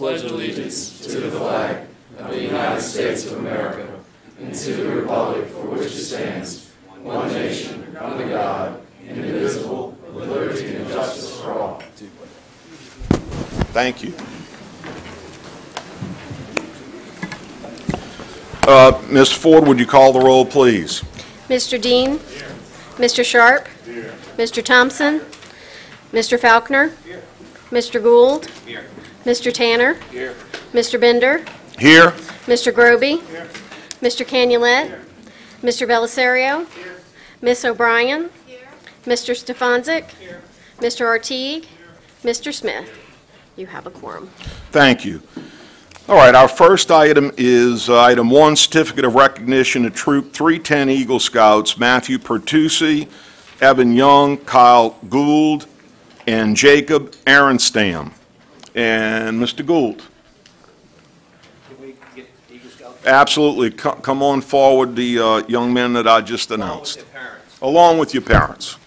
pledge allegiance to the flag of the United States of America and to the republic for which it stands, one nation, under God, indivisible, with liberty and justice for all. Thank you. Ms. Ford, would you call the roll, please? Mr. Dean? Here. Mr. Sharp? Here. Mr. Thompson? Mr. Faulkner? Here. Mr. Gould? Here. Mr. Tanner? Here. Mr. Bender? Here. Mr. Groby? Here. Mr. Canulet? Here. Mr. Belisario? Here. Ms. O'Brien? Here. Mr. Stefanczyk? Here. Mr. Artigue? Here. Mr. Smith? You have a quorum. Thank you. All right, our first item is item 1, Certificate of Recognition to Troop 310 Eagle Scouts, Matthew Pertucci, Evan Young, Kyle Gould, and Jacob Aronstam. And Mr. Gould. Can we get Eagle Scouts? Absolutely. Come on forward, the young men that I just announced. Along with your parents.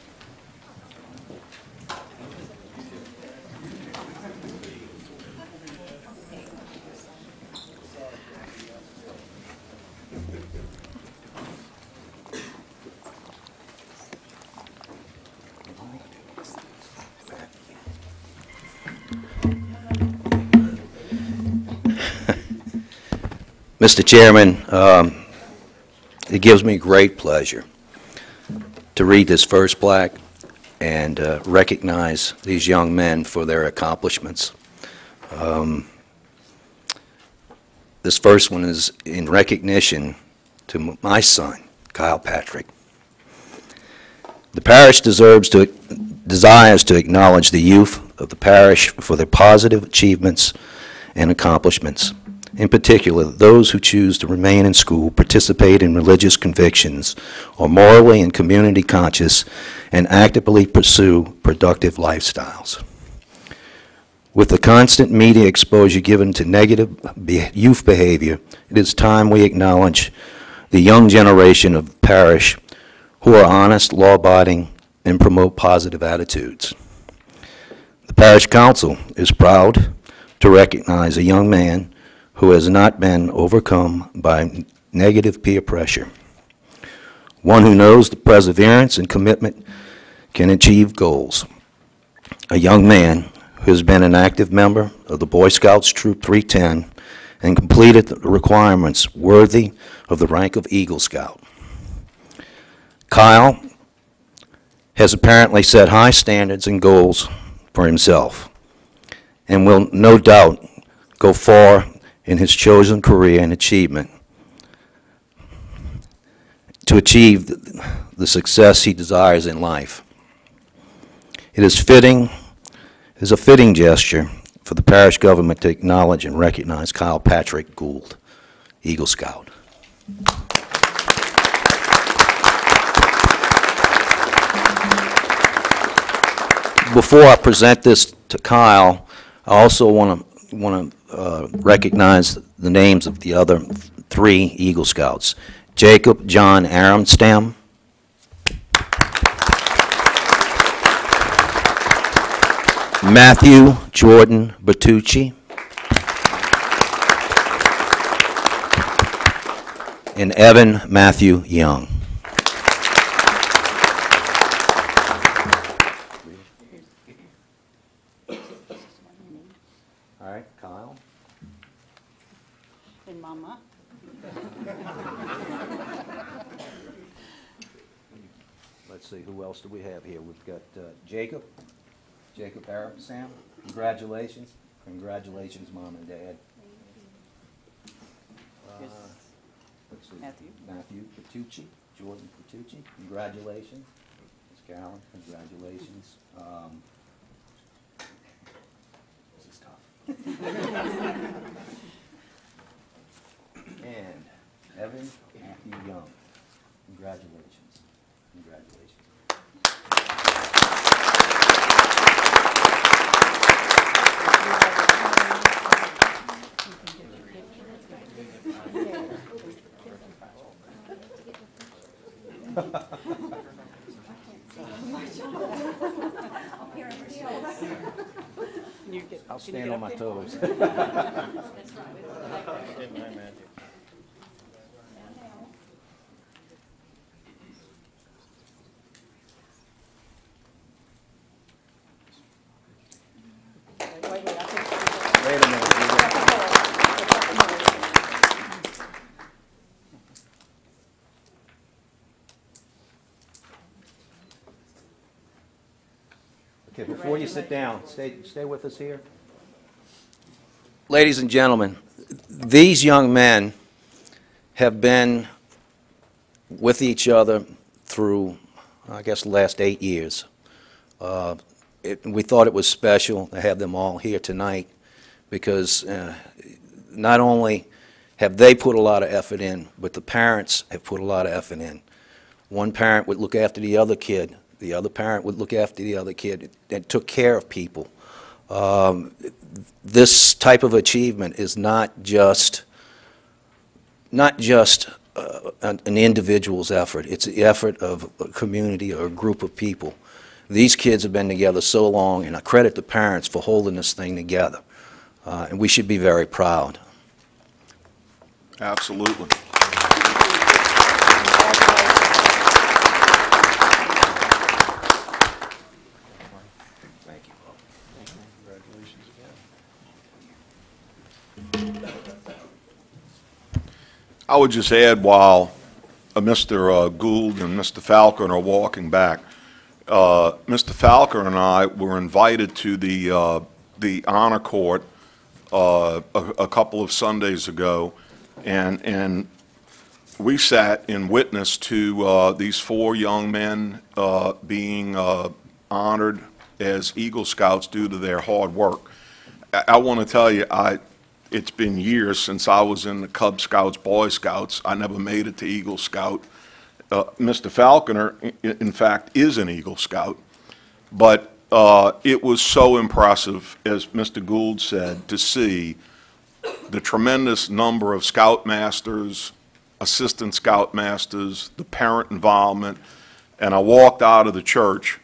Mr. Chairman, it gives me great pleasure to read this first plaque and recognize these young men for their accomplishments. This first one is in recognition to my son, Kyle Patrick. The parish desires to acknowledge the youth of the parish for their positive achievements and accomplishments. In particular, those who choose to remain in school, participate in religious convictions, are morally and community conscious, and actively pursue productive lifestyles. With the constant media exposure given to negative youth behavior, it is time we acknowledge the young generation of the parish who are honest, law-abiding, and promote positive attitudes. The Parish Council is proud to recognize a young man who has not been overcome by negative peer pressure. One who knows the perseverance and commitment can achieve goals. A young man who has been an active member of the Boy Scouts Troop 310 and completed the requirements worthy of the rank of Eagle Scout. Kyle has apparently set high standards and goals for himself and will no doubt go far in his chosen career and achievement to achieve the success he desires in life. It is a fitting gesture for the parish government to acknowledge and recognize Kyle Patrick Gould, Eagle Scout. Before I present this to Kyle, I also want to recognize the names of the other 3 Eagle Scouts. Jacob John Aronstam, Matthew Jordan Bertucci, and Evan Matthew Young. All right, Kyle. And Mama. Let's see, who else do we have here? We've got Jacob Aronstam. Congratulations. Congratulations, Mom and Dad. Let's see. Matthew Bertucci, Jordan Bertucci. Congratulations. Ms. Carolyn, congratulations. This is tough. And Evan Matthew Young. Congratulations. Congratulations. I'll stand on my toes. Wait a minute. Okay, before you sit down, stay with us here. Ladies and gentlemen, these young men have been with each other through, I guess, the last 8 years. We thought it was special to have them all here tonight because not only have they put a lot of effort in, but the parents have put a lot of effort in. One parent would look after the other kid. The other parent would look after the other kid and took care of people. This type of achievement is not just an individual's effort. It's the effort of a community or a group of people. These kids have been together so long, and I credit the parents for holding this thing together. And we should be very proud. Absolutely. Thank you. Congratulations again. I would just add while Mr. Gould and Mr. Falconer are walking back, Mr. Falconer and I were invited to the honor court a couple of Sundays ago, and we sat in witness to these 4 young men being honored as Eagle Scouts due to their hard work. I want to tell you, it's been years since I was in the Cub Scouts, Boy Scouts. I never made it to Eagle Scout. Mr. Falconer, in fact, is an Eagle Scout, but it was so impressive, as Mr. Gould said, to see the tremendous number of scoutmasters, assistant scoutmasters, the parent involvement, and I walked out of the church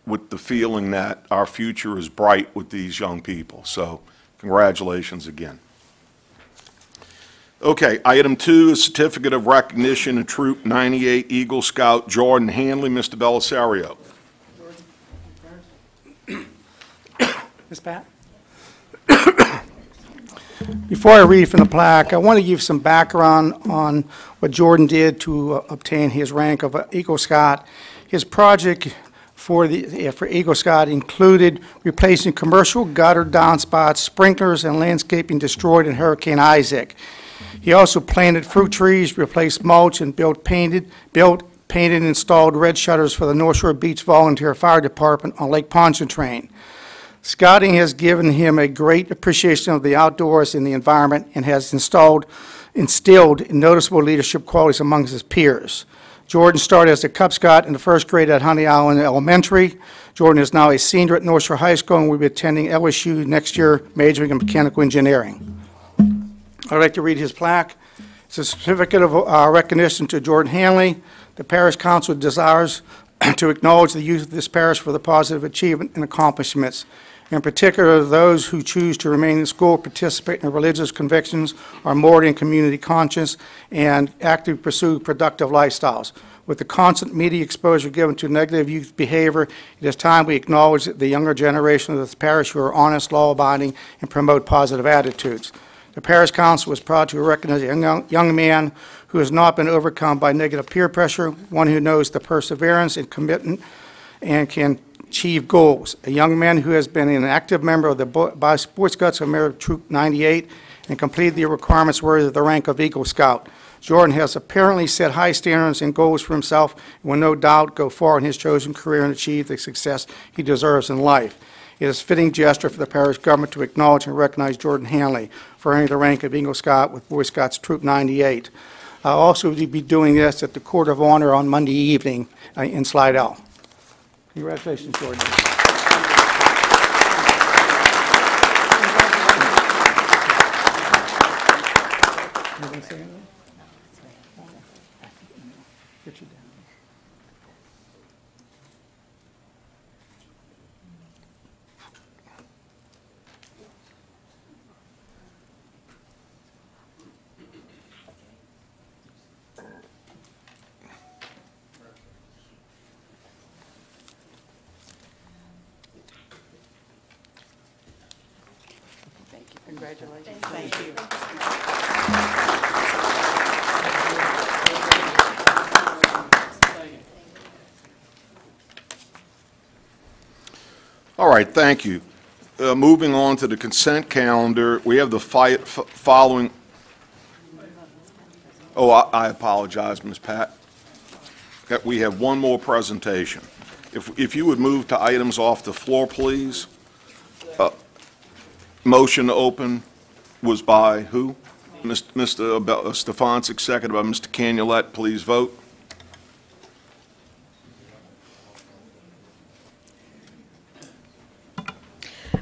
with the feeling that our future is bright with these young people. So congratulations again. Okay, item 2 is certificate of recognition of Troop 98 Eagle Scout Jordan Hanley. Mr. Belisario. Ms. Pat? Before I read from the plaque, I want to give some background on what Jordan did to obtain his rank of Eagle Scout. His project for Eagle Scout included replacing commercial gutter downspouts, sprinklers, and landscaping destroyed in Hurricane Isaac. He also planted fruit trees, replaced mulch, and painted, and installed red shutters for the North Shore Beach Volunteer Fire Department on Lake Pontchartrain. Scouting has given him a great appreciation of the outdoors and the environment and has instilled noticeable leadership qualities amongst his peers. Jordan started as a Cub Scout in the 1st grade at Honey Island Elementary. Jordan is now a senior at North Shore High School and will be attending LSU next year, majoring in mechanical engineering. I'd like to read his plaque. It's a certificate of recognition to Jordan Hanley. The Parish Council desires to acknowledge the youth of this parish for the positive achievement and accomplishments. In particular, those who choose to remain in school, participate in religious convictions, are moored in community conscience, and actively pursue productive lifestyles. With the constant media exposure given to negative youth behavior, it is time we acknowledge the younger generation of this parish who are honest, law-abiding, and promote positive attitudes. The Parish Council is proud to recognize a young man who has not been overcome by negative peer pressure, one who knows the perseverance and commitment and can achieve goals. A young man who has been an active member of the Boy Scouts of America Troop 98 and completed the requirements worthy of the rank of Eagle Scout. Jordan has apparently set high standards and goals for himself and will no doubt go far in his chosen career and achieve the success he deserves in life. It is a fitting gesture for the parish government to acknowledge and recognize Jordan Hanley for earning the rank of Eagle Scout with Boy Scouts Troop 98. I'll also be doing this at the Court of Honor on Monday evening in Slidell. Congratulations, Jordan. Get you down. Congratulations. Thank you. All right, thank you. Moving on to the consent calendar, we have the following. Oh, I apologize, Ms. Pat. Okay, we have one more presentation. If you would move to items off the floor, please. Motion to open was by who? Mr. Stefanczyk, seconded by Mr. Canulette. Please vote.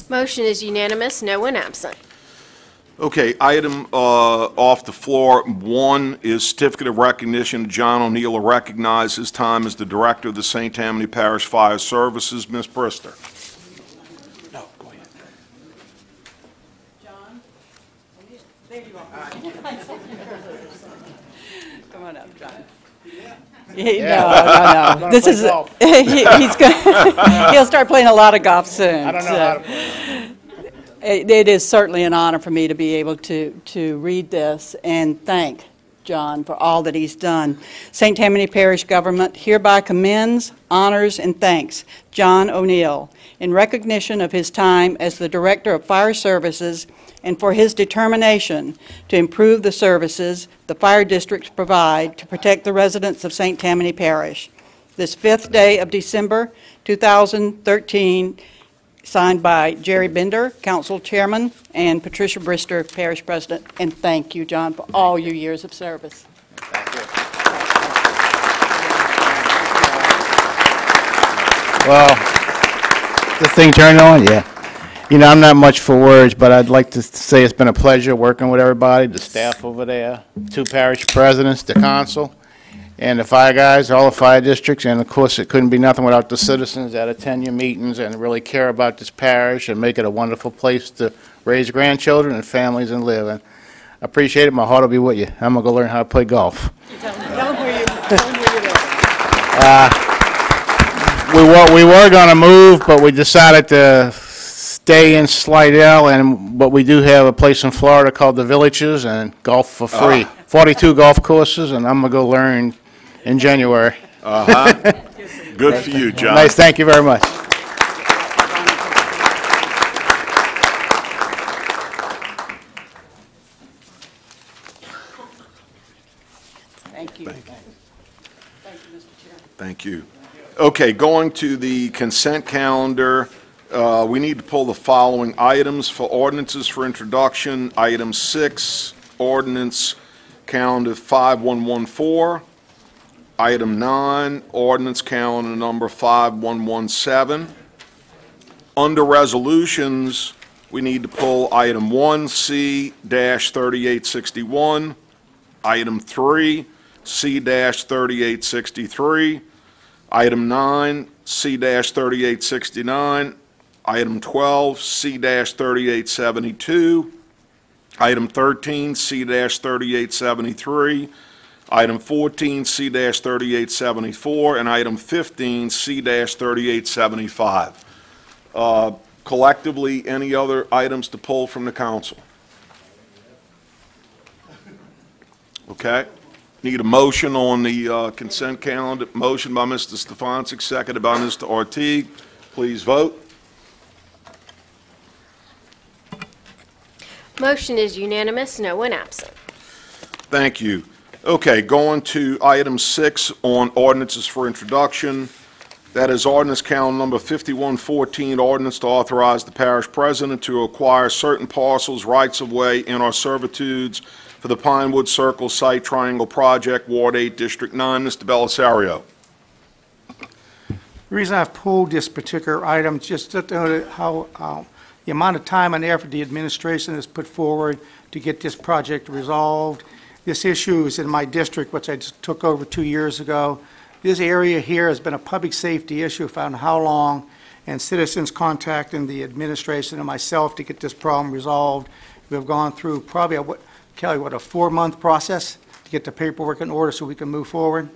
Motion is unanimous, no one absent. Okay, item off the floor, one is certificate of recognition. John O'Neill will recognize his time as the Director of the St. Tammany Parish Fire Services. Ms. Brister. No, go ahead. John? There you are. Come on up, John. No. This is, he's going, he'll start playing a lot of golf soon. I don't know how to play. It is certainly an honor for me to be able to read this and thank John for all that he's done. St. Tammany Parish government hereby commends, honors, and thanks John O'Neill in recognition of his time as the Director of Fire Services and for his determination to improve the services the fire districts provide to protect the residents of St. Tammany Parish. This 5th day of December 2013, signed by Jerry Bender, Council Chairman, and Patricia Brister, Parish President. And thank you, John, for all your years of service. Thank you. Well, this thing turned on? Yeah. You know, I'm not much for words, but I'd like to say it's been a pleasure working with everybody, the staff over there, 2 parish presidents, the council, and the fire guys, all the fire districts, and of course it couldn't be nothing without the citizens that attend your meetings and really care about this parish and make it a wonderful place to raise grandchildren and families and live. And I appreciate it. My heart will be with you. I'm going to go learn how to play golf. Tell them where you live. We were going to move, but we decided to stay in Slidell, but we do have a place in Florida called the Villages and golf for free. 42 golf courses, and I'm going to go learn in January. Good for you, John. Nice, thank you very much. Thank you. Thank you. Thank you, Mr. Chairman. Thank you. Okay, going to the consent calendar, we need to pull the following items for ordinances for introduction. Item 6, ordinance calendar 5114. Item 9, ordinance calendar number 5117. Under resolutions, we need to pull item 1C-3861, item 3, C-3863, item 9, C-3869, item 12, C-3872, item 13, C-3873, item 14, C-3874, and item 15, C-3875. Collectively, any other items to pull from the council? Okay. Need a motion on the consent calendar. Motion by Mr. Stefanczyk, seconded by Mr. Ortiz. Please vote. Motion is unanimous, no one absent. Thank you. Okay, going to item 6 on ordinances for introduction. That is ordinance calendar number 5114, ordinance to authorize the parish president to acquire certain parcels, rights-of-way, and/or servitudes for the Pinewood Circle Site Triangle Project, Ward 8, District 9. Mr. Belisario. The reason I've pulled this particular item, just to note how the amount of time and effort the administration has put forward to get this project resolved. This issue is in my district, which I just took over 2 years ago. This area here has been a public safety issue for how long, and citizens contacting the administration and myself to get this problem resolved. We have gone through probably, Kelly, what, a 4-month process to get the paperwork in order so we can move forward.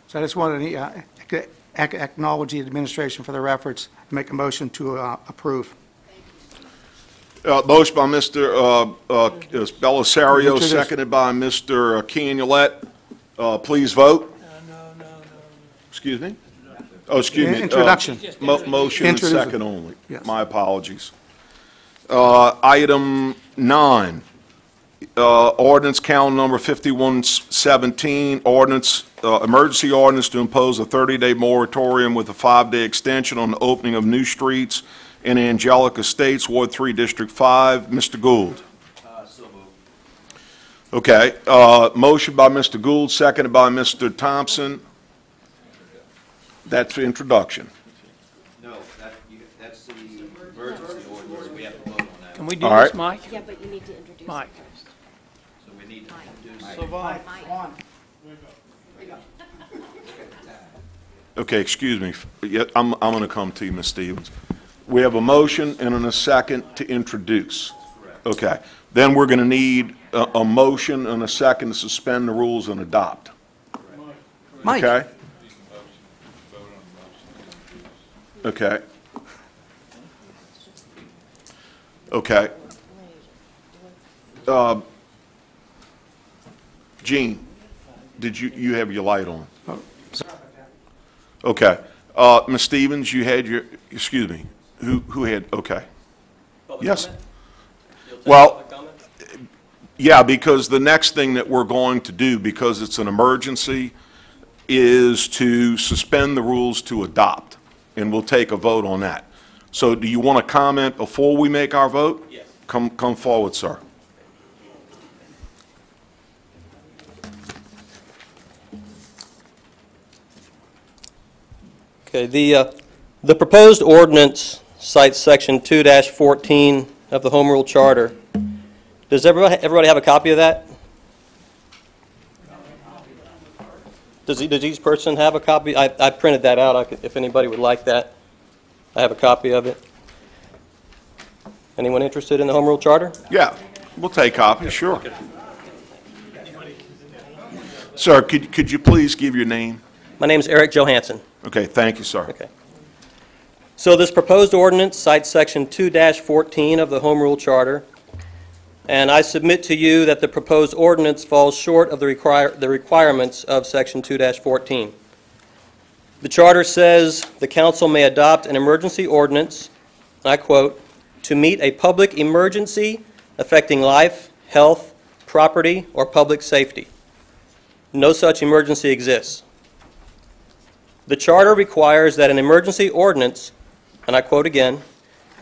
So I just wanted to acknowledge the administration for their efforts and make a motion to approve. Motion by Mr. Belisario, Introduce. seconded by Mr. Canulette. Please vote. Excuse me? Oh, excuse me. Introduction. Motion and Introduce. second only. Yes. My apologies. Item 9, ordinance count number 5117, ordinance, emergency ordinance to impose a 30-day moratorium with a 5-day extension on the opening of new streets in Angelica Estates, Ward 3, District 5. Mr. Gould. So moved. Okay, motion by Mr. Gould, seconded by Mr. Thompson. That's the introduction. No, that's the emergency ordinance. We have to vote on that. Can we do All right. this, Mike? Yeah, but you need to introduce Mike. first. So we need to introduce. Okay, excuse me. Yeah, I'm going to come to you, Ms. Stevens. We have a motion and a second to introduce. Okay. Then we're going to need a motion and a second to suspend the rules and adopt. Mike. Okay? Okay. Okay. Gene, did you have your light on? Okay. Ms. Stevens, you had your, excuse me, who had, okay. Yes. Well, yeah, because the next thing that we're going to do, because it's an emergency, is to suspend the rules to adopt, and we'll take a vote on that. So do you want to comment before we make our vote? Yes. Come forward, sir. Okay, the proposed ordinance cites section 2-14 of the Home Rule Charter. Does everybody have a copy of that? Does each person have a copy? I printed that out, if anybody would like that. I have a copy of it. Anyone interested in the Home Rule Charter? Yeah, we'll take copies, sure. Sir, could you please give your name? My name is Eric Johansson. Okay, thank you, sir. Okay. So this proposed ordinance cites section 2-14 of the Home Rule Charter, and I submit to you that the proposed ordinance falls short of the requirements of section 2-14. The Charter says the council may adopt an emergency ordinance, and I quote, to meet a public emergency affecting life, health, property, or public safety. No such emergency exists. The Charter requires that an emergency ordinance, and I quote again,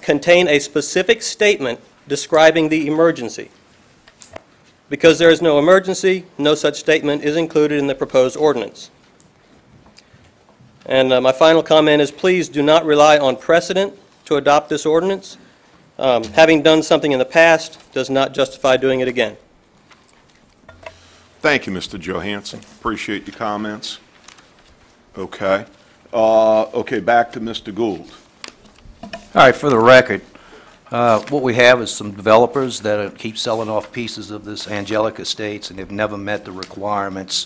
contain a specific statement describing the emergency. Because there is no emergency, no such statement is included in the proposed ordinance. And my final comment is, please do not rely on precedent to adopt this ordinance. Having done something in the past does not justify doing it again. Thank you, Mr. Johansson. Appreciate your comments. Okay. Okay, back to Mr. Gould. All right, for the record, what we have is some developers that keep selling off pieces of this Angelica Estates, and they've never met the requirements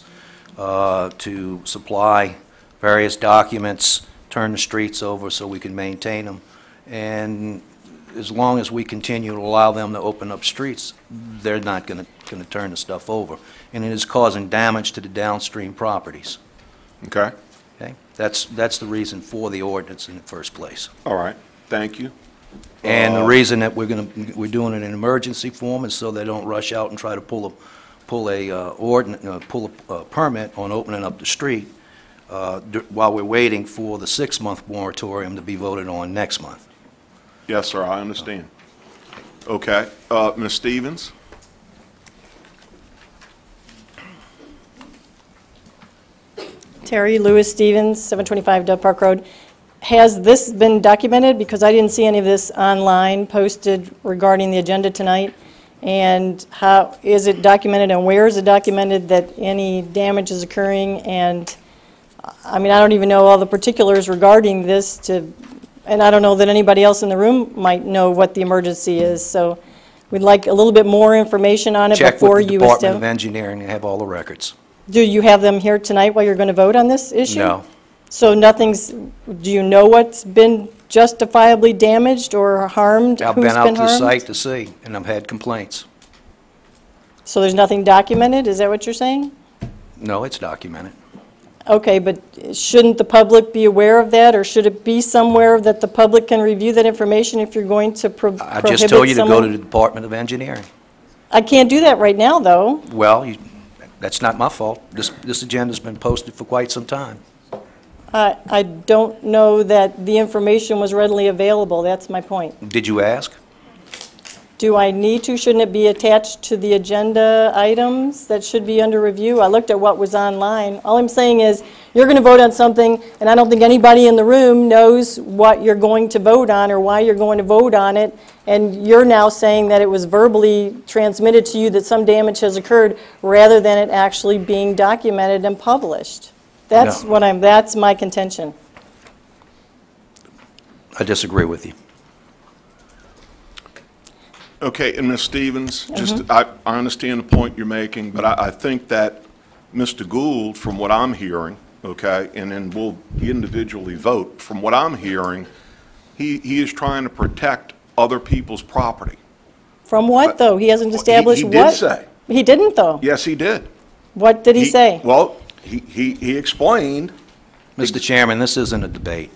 to supply various documents, turn the streets over so we can maintain them. And as long as we continue to allow them to open up streets, they're not going to turn the stuff over. And it is causing damage to the downstream properties. Okay. Okay? That's the reason for the ordinance in the first place. All right. Thank you. And the reason that we're doing it in emergency form is so they don't rush out and try to pull a permit on opening up the street while we're waiting for the 6-month moratorium to be voted on next month. Yes, sir, I understand. Okay. Ms. Stevens? Terry Lewis Stevens, 725 Dove Park Road. Has this been documented? Because I didn't see any of this online posted regarding the agenda tonight. And how is it documented, and where is it documented that any damage is occurring? And I mean, I don't even know all the particulars regarding this, and I don't know that anybody else in the room might know what the emergency is. So we'd like a little bit more information on it before you Check with the Department of Engineering and have all the records. Do you have them here tonight while you're going to vote on this issue? No. So do you know what's been justifiably damaged or harmed? I've Who's been out been to the harmed? site to see, and I've had complaints. So there's nothing documented? Is that what you're saying? No, it's documented. Okay, but shouldn't the public be aware of that, or should it be somewhere that the public can review that information if you're going to prohibit I someone? just told you to go to the Department of Engineering. I can't do that right now, though. Well, that's not my fault. This agenda's been posted for quite some time. I don't know that the information was readily available. That's my point. Did you ask? Do I need to? Shouldn't it be attached to the agenda items that should be under review? I looked at what was online. All I'm saying is, you're going to vote on something, and I don't think anybody in the room knows what you're going to vote on or why you're going to vote on it, and you're now saying that it was verbally transmitted to you that some damage has occurred, rather than it actually being documented and published. That's No. that's my contention. I disagree with you. Okay, and Ms. Stevens, just, I understand the point you're making, but I think that Mr. Gould, from what I'm hearing, okay, and then we'll individually vote, from what I'm hearing, he is trying to protect other people's property. From what, though? He hasn't established what? He did say. He didn't, though. Yes, he did. What did he say? Well, he explained. Mr. Chairman, this isn't a debate.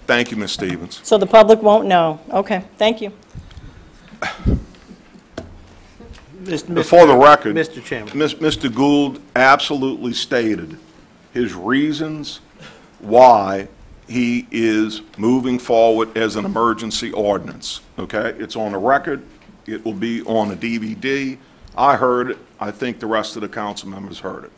Thank you, Ms. Stevens. So the public won't know. Okay, thank you. Before the record, Mr. Chairman. Mr. Gould absolutely stated his reasons why he is moving forward as an emergency ordinance, okay? It's on the record. It will be on a DVD. I heard it. I think the rest of the council members heard it.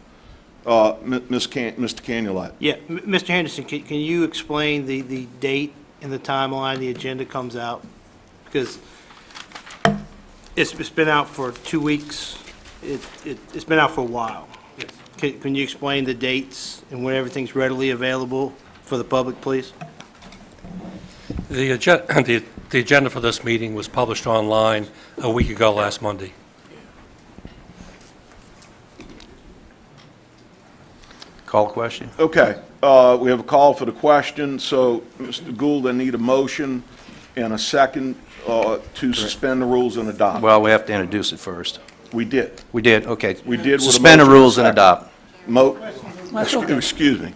Mr. Canulet. Yeah, Mr. Henderson, can you explain the date and the timeline the agenda comes out? Because it's been out for 2 weeks. It's been out for a while. Can you explain the dates and when everything's readily available for the public, please? The agenda for this meeting was published online a week ago last Monday. Call question? Okay, we have a call for the question. So, Mr. Gould, I need a motion and a second to suspend the rules and adopt. Well, we have to introduce it first. We did. We did, okay. We did with a Suspend the motion rules and second. adopt. Excuse me.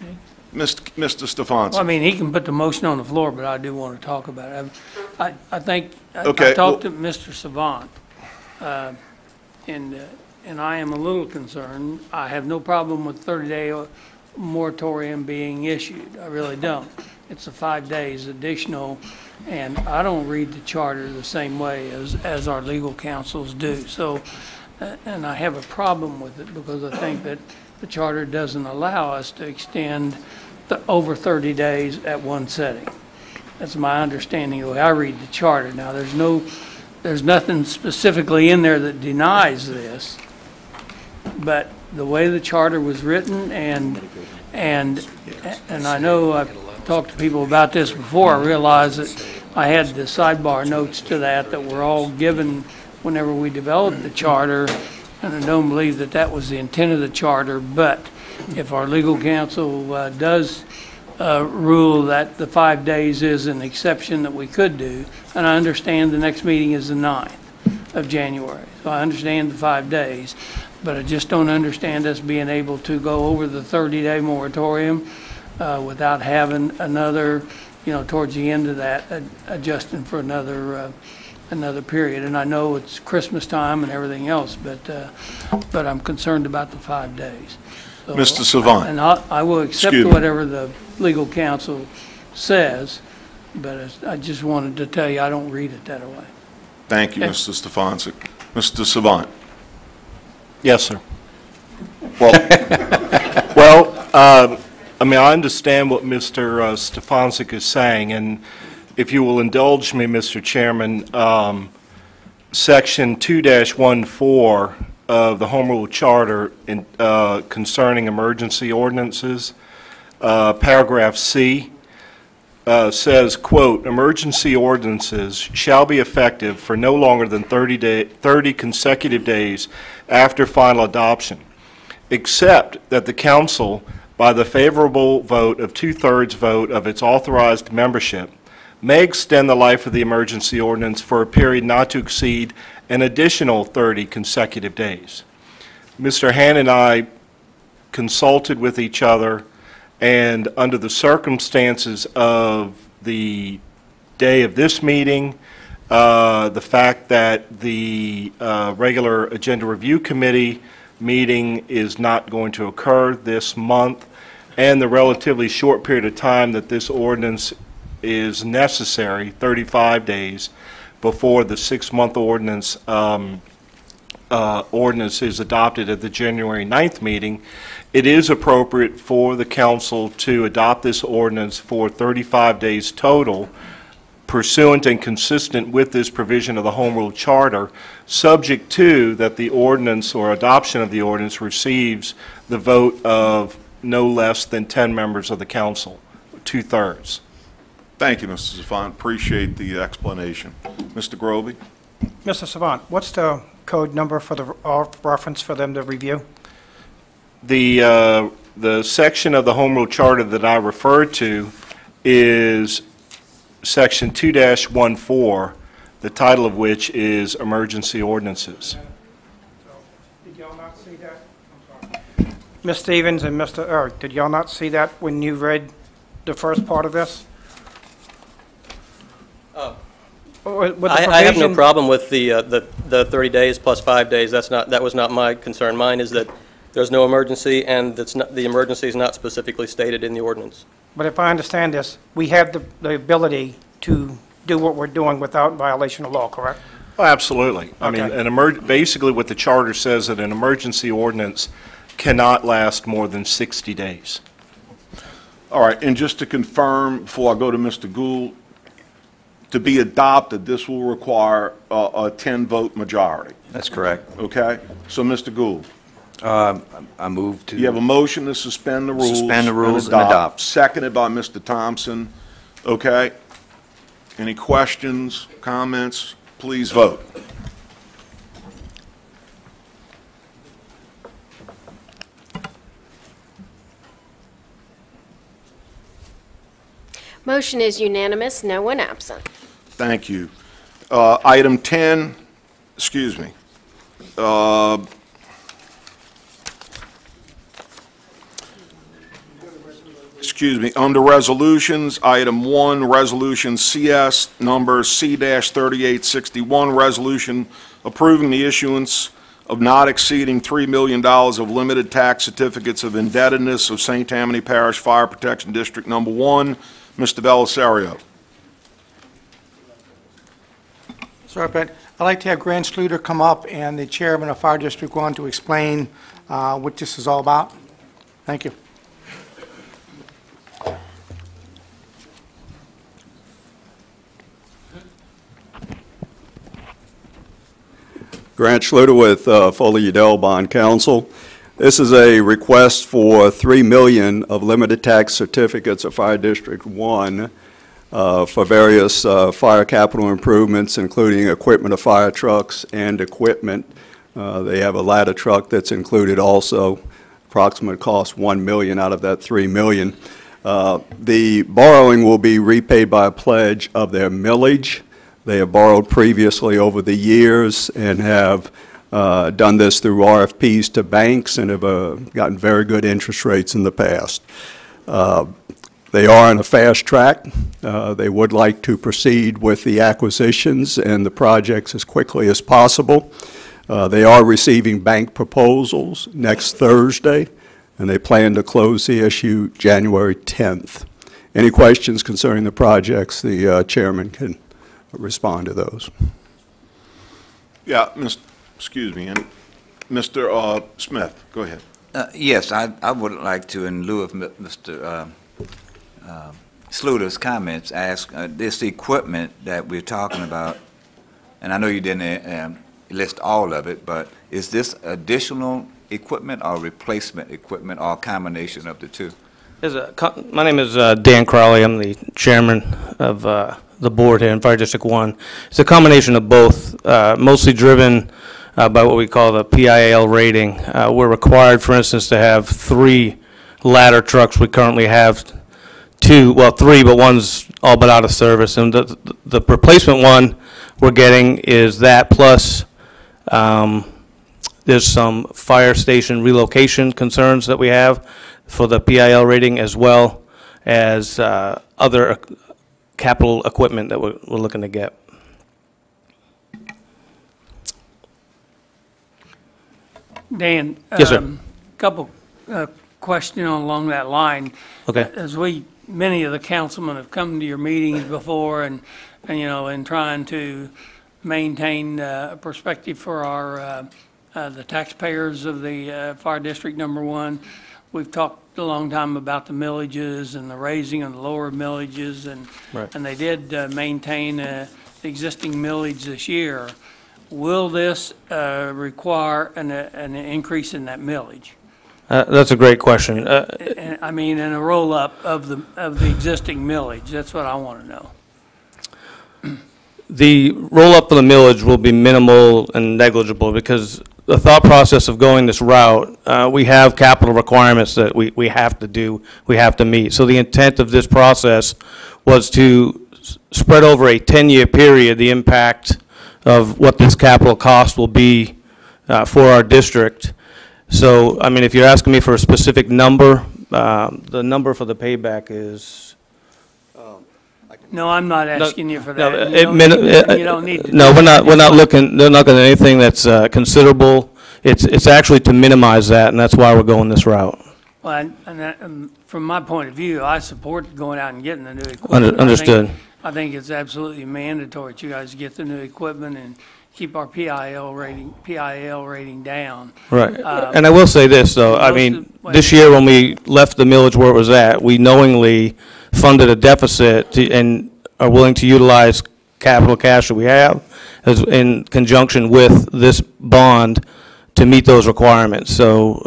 Mr. Stefanski. Well, I mean, he can put the motion on the floor, but I do want to talk about it. I think, Okay, I talked to Mr. Savant, and I am a little concerned. I have no problem with 30-day moratorium being issued. I really don't. It's the 5 days additional, and I don't read the charter the same way as our legal counsels do. So, and I have a problem with it because I think that the charter doesn't allow us to extend over 30 days at one setting. That's my understanding of the way I read the charter. Now, there's nothing specifically in there that denies this, but the way the charter was written, and I know I've talked to people about this before. I realize that I had the sidebar notes to that were all given whenever we developed the charter, and I don't believe that that was the intent of the charter. But if our legal counsel does rule that the 5 days is an exception that we could do, and I understand the next meeting is the 9th of January, so I understand the 5 days, but I just don't understand us being able to go over the 30-day moratorium without having another, towards the end of that, adjusting for another period. And I know it's Christmas time and everything else, but I'm concerned about the 5 days. So, Mr. Savant. And I will accept whatever the legal counsel says, but I just wanted to tell you I don't read it that way. Thank you, Mr. Stefanski. Mr. Savant. Yes, sir. Well, I mean, I understand what Mr. Stefanski is saying, and if you will indulge me, Mr. Chairman, Section 2-14 of the Home Rule Charter concerning emergency ordinances, paragraph C, says, quote, "Emergency ordinances shall be effective for no longer than 30 consecutive days after final adoption, except that the council by the favorable vote of 2/3 vote of its authorized membership, may extend the life of the emergency ordinance for a period not to exceed an additional 30 consecutive days. Mr. Han and I consulted with each other, and under the circumstances of the day of this meeting, the fact that the regular Agenda Review Committee meeting is not going to occur this month, and the relatively short period of time that this ordinance is necessary, 35 days, before the 6-month ordinance is adopted at the January 9th meeting, it is appropriate for the council to adopt this ordinance for 35 days total, pursuant and consistent with this provision of the Home Rule Charter, subject to that the ordinance or adoption of the ordinance receives the vote of no less than 10 members of the council, 2/3. Thank you, Mr. Savant. Appreciate the explanation. Mr. Groby? Mr. Savant, what's the code number for the reference for them to review? The section of the Home Rule Charter that I referred to is Section 2-14, the title of which is Emergency Ordinances. Did y'all not see that? I'm sorry. Ms. Stevens and Mr. Eric, did y'all not see that when you read the first part of this? I have no problem with the 30 days plus 5 days. That was not my concern. Mine is that there's no emergency, and the emergency is not specifically stated in the ordinance. But if I understand this, we have the ability to do what we're doing without violation of law, correct? Oh, absolutely. I Okay. mean, basically what the charter says that an emergency ordinance cannot last more than 60 days. All right, and just to confirm, before I go to Mr. Gould, to be adopted, this will require a 10-vote majority. That's correct. Okay? So, Mr. Gould, I move to... you have a motion to suspend the rules. Suspend the rules and adopt. Seconded by Mr. Thompson. Okay? Any questions, comments? Please vote. Motion is unanimous, no one absent. Thank you. Item 10, excuse me. Excuse me, under resolutions, item 1, resolution CS number C-3861, resolution approving the issuance of not exceeding $3 million of limited tax certificates of indebtedness of St. Tammany Parish Fire Protection District Number 1. Mr. Belisario. Sorry, but I'd like to have Grant Schluter come up and the chairman of Fire District 1 to explain what this is all about. Thank you. Grant Schluter with Foley Udell Bond Counsel. This is a request for $3 million of limited tax certificates of Fire District 1 for various fire capital improvements, including equipment of fire trucks and equipment. They have a ladder truck that's included also. Approximate cost $1 million out of that $3 million. The borrowing will be repaid by a pledge of their millage. They have borrowed previously over the years and have done this through RFPs to banks and have gotten very good interest rates in the past. They are on a fast track. They would like to proceed with the acquisitions and the projects as quickly as possible. They are receiving bank proposals next Thursday, and they plan to close the issue January 10th. Any questions concerning the projects, the chairman can respond to those. Yeah, excuse me, and Mr. Smith, go ahead. Yes, I would like to, in lieu of Mr. Schluter's comments, ask this equipment that we're talking about, and I know you didn't list all of it, but is this additional equipment or replacement equipment or a combination of the two? My name is Dan Crowley. I'm the chairman of the board here in Fire District 1. It's a combination of both, mostly driven by what we call the PIAL rating. We're required, for instance, to have 3 ladder trucks, we currently have three, but one's all but out of service. And the replacement one we're getting is that plus there's some fire station relocation concerns that we have for the PIL rating, as well as other capital equipment that we're looking to get. Dan? Yes, sir. Couple questions along that line. Okay. As many of the councilmen have come to your meetings before and in trying to maintain a perspective for our the taxpayers of the Fire District Number 1. We've talked a long time about the millages and the raising of the lower millages, and right. and they did maintain the existing millage this year. Will this require an increase in that millage? That's a great question. I mean, in a roll-up of the existing millage. That's what I want to know. The roll-up of the millage will be minimal and negligible because the thought process of going this route, we have capital requirements that we have to do, we have to meet. So the intent of this process was to spread over a 10-year period the impact of what this capital cost will be for our district. So, I mean, if you're asking me for a specific number, the number for the payback is... No, I'm not asking you for that. No, you don't need to. No, we're not looking at anything that's considerable. It's actually to minimize that, and that's why we're going this route. Well, and from my point of view, I support going out and getting the new equipment. Understood. I think it's absolutely mandatory that you guys get the new equipment and keep our PIL rating down. Right. And I will say this, though. I mean, this year when we left the millage where it was at, we knowingly funded a deficit and are willing to utilize capital cash that we have in conjunction with this bond to meet those requirements. So,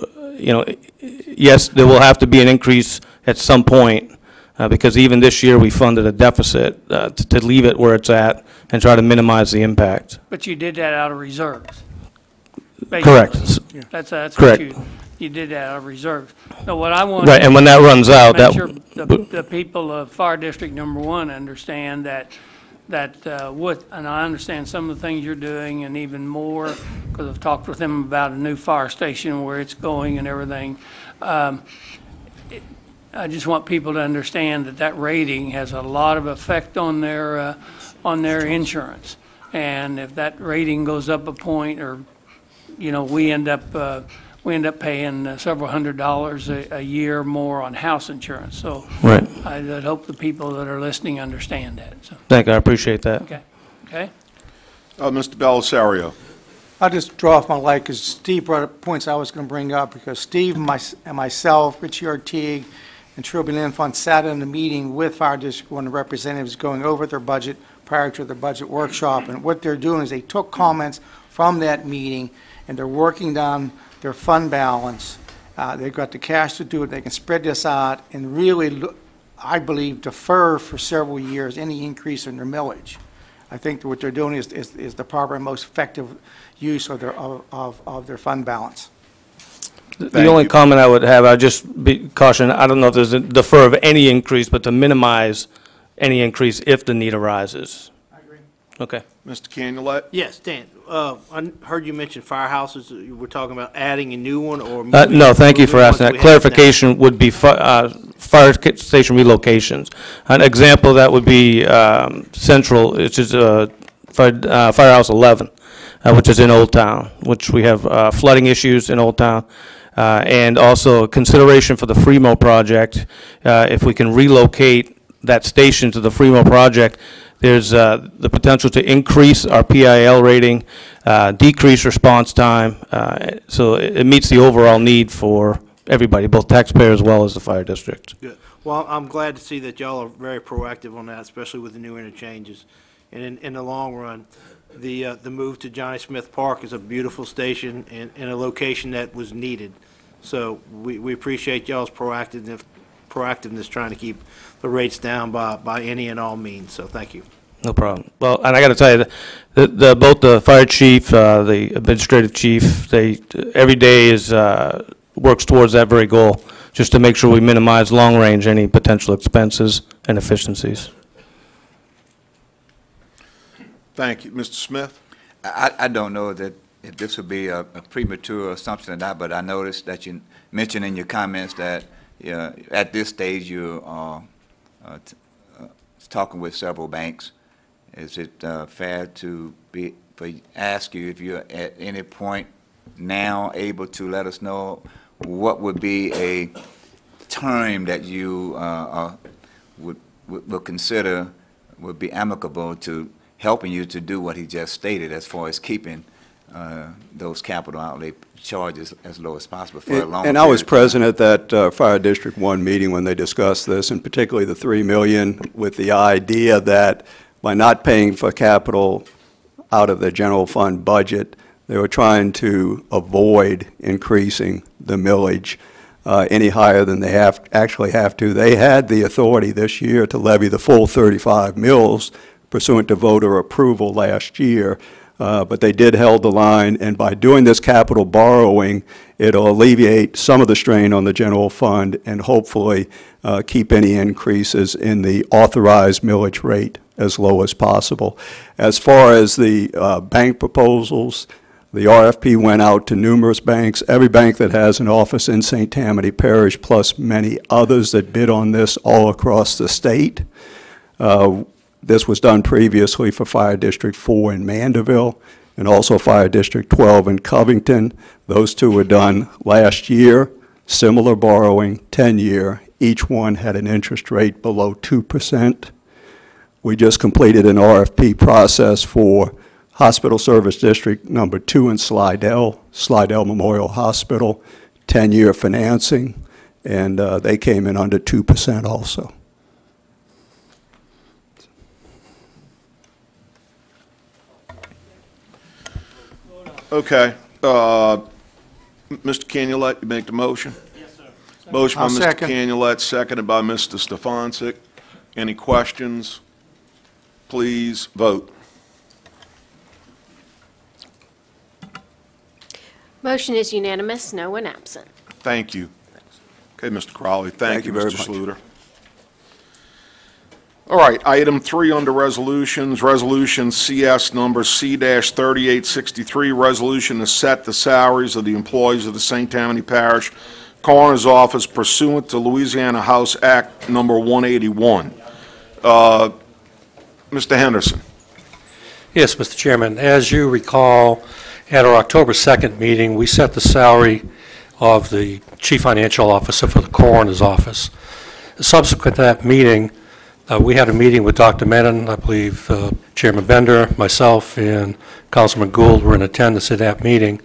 yes, there will have to be an increase at some point because even this year we funded a deficit to leave it where it's at and try to minimize the impact. But you did that out of reserves. Basically. Correct. That's correct. What you did that out of reserves. So what I want right, and when that runs out, make sure the people of Fire District Number 1 understand that and I understand some of the things you're doing and even more because I've talked with them about a new fire station, where it's going and everything. I just want people to understand that rating has a lot of effect on their insurance, and if that rating goes up a point, or we end up paying several $100s a year more on house insurance. So right. I'd hope the people that are listening understand that. So. Thank you. I appreciate that. Okay. Okay. Mr. Belisario. I'll just draw off my light because Steve brought up points I was going to bring up, because Steve and myself, Richie Ortigue, and Trilby Linfont sat in a meeting with Fire District 1 representatives going over their budget prior to the budget workshop. And what they're doing is they took comments from that meeting and they're working down their fund balance. They've got the cash to do it. They can spread this out and really, I believe, defer for several years any increase in their millage. I think that what they're doing is the proper and most effective use of their fund balance. The only comment I would have, I'd just be caution, I don't know if there's a defer of any increase, but to minimize any increase if the need arises. I agree. Okay. Mr. Canulet? Yes, Dan, I heard you mention firehouses. We're talking about adding a new one or no, thank you for asking that. Clarification would be fire station relocations. An example of that would be Central, which is Firehouse 11, which is in Old Town, which we have flooding issues in Old Town. And also consideration for the Fremo project, if we can relocate that station to the Fremo project, there's the potential to increase our PIL rating, decrease response time, so it meets the overall need for everybody, both taxpayers as well as the fire district. Good. Well, I'm glad to see that y'all are very proactive on that, especially with the new interchanges. And in the long run, the move to Johnny Smith Park is a beautiful station in a location that was needed. So we appreciate y'all's proactiveness trying to keep the rates down by any and all means. So thank you. No problem. Well, and I got to tell you, both the fire chief, the administrative chief, every day works towards that very goal just to make sure we minimize long-range any potential expenses and efficiencies. Thank you. Mr. Smith? I don't know that if this would be a premature assumption or not, but I noticed that you mentioned in your comments that at this stage you are talking with several banks. Is it fair to ask you if you're at any point now able to let us know what would be a term that you would consider would be amicable to helping you to do what he just stated as far as keeping those capital outlay charges as low as possible for a long period? And I was present at that Fire District 1 meeting when they discussed this, and particularly the $3 million, with the idea that by not paying for capital out of the general fund budget, they were trying to avoid increasing the millage any higher than they actually have to. They had the authority this year to levy the full 35 mills pursuant to voter approval last year, but they did held the line, and by doing this capital borrowing, it'll alleviate some of the strain on the general fund and hopefully keep any increases in the authorized millage rate as low as possible. As far as the bank proposals, the RFP went out to numerous banks, every bank that has an office in St. Tammany Parish, plus many others that bid on this all across the state. This was done previously for Fire District 4 in Mandeville and also Fire District 12 in Covington. Those two were done last year, similar borrowing, 10-year. Each one had an interest rate below 2%. We just completed an RFP process for Hospital Service District number 2 in Slidell Memorial Hospital, 10-year financing, and they came in under 2% also. Okay. Mr. Canulette, you make the motion? Yes, sir. Motion by I'll Mr. second. Canulette, seconded by Mr. Stefanczyk. Any questions? Please vote. Motion is unanimous, no one absent. Thank you. Okay, Mr. Crowley. Thank you, very Mr. much. Sluter. All right, item 3 under resolutions, resolution CS number C-3863, resolution to set the salaries of the employees of the St. Tammany Parish Coroner's Office pursuant to Louisiana House Act number 181. Mr. Henderson. Yes, Mr. Chairman. As you recall, at our October 2nd meeting, we set the salary of the Chief Financial Officer for the Coroner's Office. Subsequent to that meeting, we had a meeting with Dr. Menon. I believe Chairman Bender, myself, and Councilman Gould were in attendance at that meeting.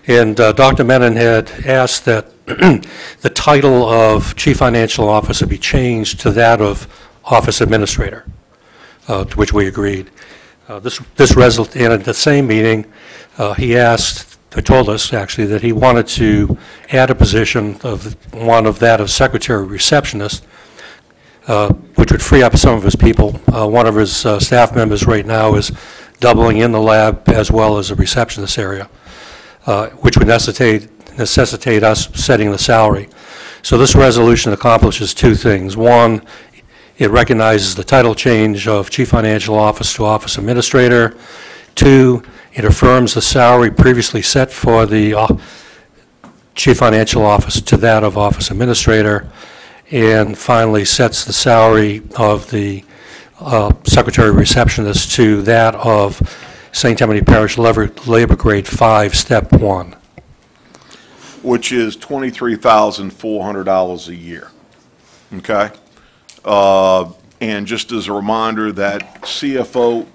And Dr. Menon had asked that the title of Chief Financial Officer be changed to that of Office Administrator, to which we agreed. This resulted in, at the same meeting, he told us actually that he wanted to add a position of that of Secretary Receptionist, which would free up some of his people. One of his staff members right now is doubling in the lab as well as a receptionist area, which would necessitate us setting the salary. So this resolution accomplishes two things. One, it recognizes the title change of Chief Financial Officer to Office Administrator. Two, it affirms the salary previously set for the Chief Financial Officer to that of Office Administrator. And finally, sets the salary of the Secretary Receptionist to that of St. Tammany Parish Labor Grade 5, Step 1. Which is $23,400 a year. Okay? And just as a reminder, that CFO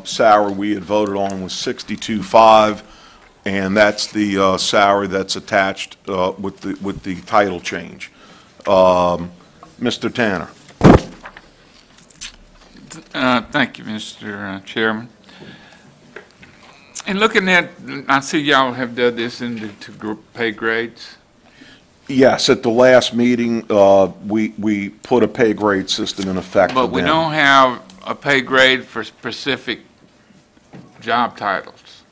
salary we had voted on was $62,500, and that's the salary that's attached with the title change. Mr. Tanner. Thank you, Mr. Chairman. And looking at, I see y'all have done this into group pay grades. Yes, at the last meeting, we put a pay grade system in effect. But we don't have a pay grade for specific job titles.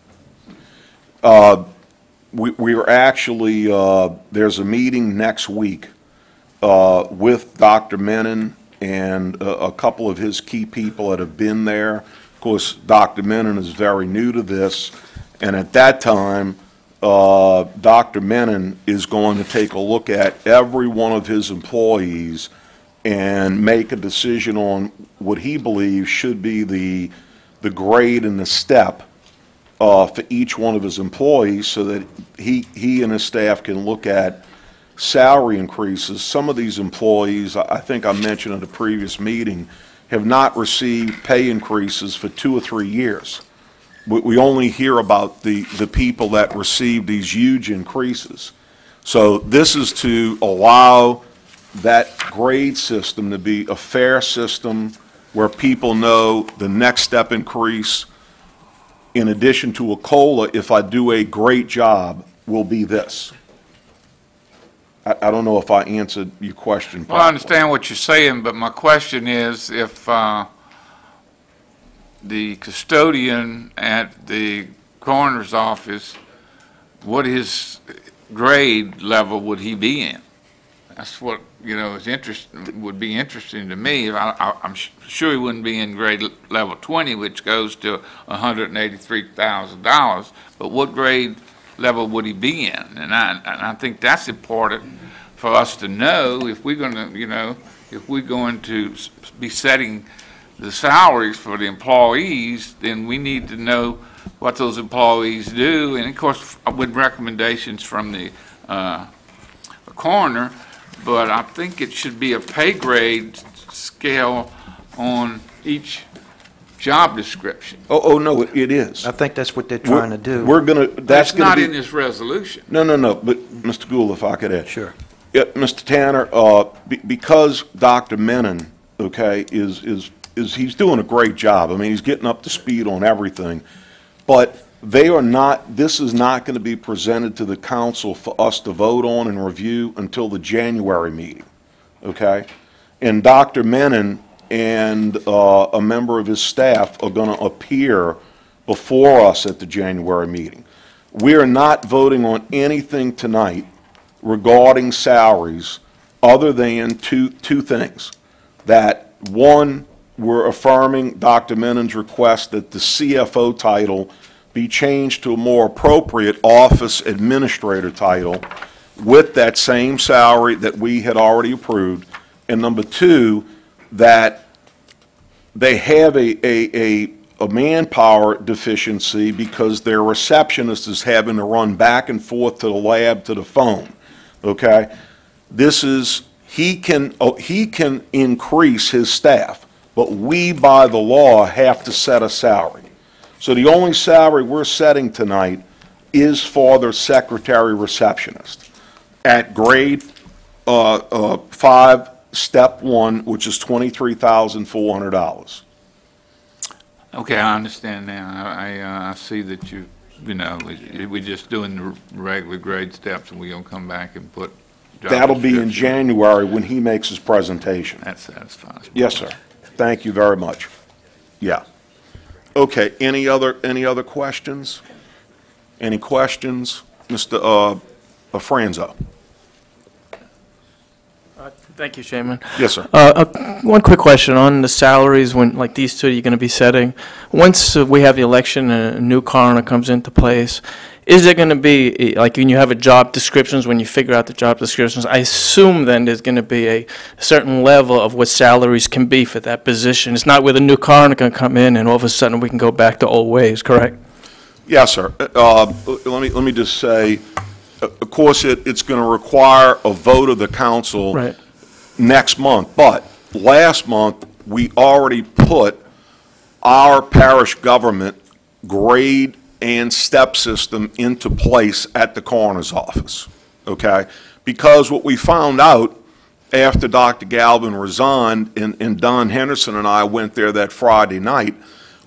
we are actually, there's a meeting next week with Dr. Menon and a couple of his key people that have been there. Of course, Dr. Menon is very new to this, and at that time, Dr. Menon is going to take a look at every one of his employees and make a decision on what he believes should be the grade and the step for each one of his employees, so that he and his staff can look at salary increases. Some of these employees, I think I mentioned at a previous meeting, have not received pay increases for 2 or 3 years. We only hear about the people that receive these huge increases. So this is to allow that grade system to be a fair system where people know the next step increase, in addition to a COLA, if I do a great job, will be this. I don't know if I answered your question properly. Well, I understand what you're saying, but my question is, if the custodian at the coroner's office, what his grade level would he be in? That's what, would be interesting to me. I'm sure he wouldn't be in grade level 20, which goes to $183,000, but what grade level would he be in? And I think that's important for us to know if we're going to, if we're going to be setting the salaries for the employees, then we need to know what those employees do, and of course with recommendations from the coroner. But I think it should be a pay grade scale on each job description. Oh no, it is. I think that's what they're trying to do. We're gonna. That's not in this resolution. No. But Mr. Gould, if I could add. Sure. Yeah, Mr. Tanner, because Dr. Menon, okay, is he's doing a great job. I mean, he's getting up to speed on everything, but they are not. This is not going to be presented to the council for us to vote on and review until the January meeting, okay? And Dr. Menon and a member of his staff are going to appear before us at the January meeting. We are not voting on anything tonight regarding salaries other than two things. That, one, we're affirming Dr. Menon's request that the CFO title be changed to a more appropriate office administrator title with that same salary that we had already approved. And number two, that they have a manpower deficiency because their receptionist is having to run back and forth to the lab to the phone, okay? This is, he can increase his staff, but we by the law have to set a salary. So the only salary we're setting tonight is for the secretary receptionist at grade 5, step 1, which is $23,400. Okay, I understand now. I see that we're just doing the regular grade steps, and we're going to come back and put job That'll be in description. January when he makes his presentation. That satisfies me. Yes, sir. Thank you very much. Yeah. Okay, any other questions? Any questions? Mr. Franzo? Thank you, Chairman. Yes, sir. One quick question on the salaries, when, like these two you're going to be setting. Once we have the election and a new coroner comes into place, is there going to be, like when you have a job descriptions, when you figure out the job descriptions, I assume then there's going to be a certain level of what salaries can be for that position. It's not where the new coroner can come in and all of a sudden we can go back to old ways, correct? Yes, sir. Let me just say, of course, it's going to require a vote of the council Right. next month, but last month we already put our parish government grade and step system into place at the coroner's office, okay? Because what we found out after Dr. Galvin resigned and Don Henderson and I went there that Friday night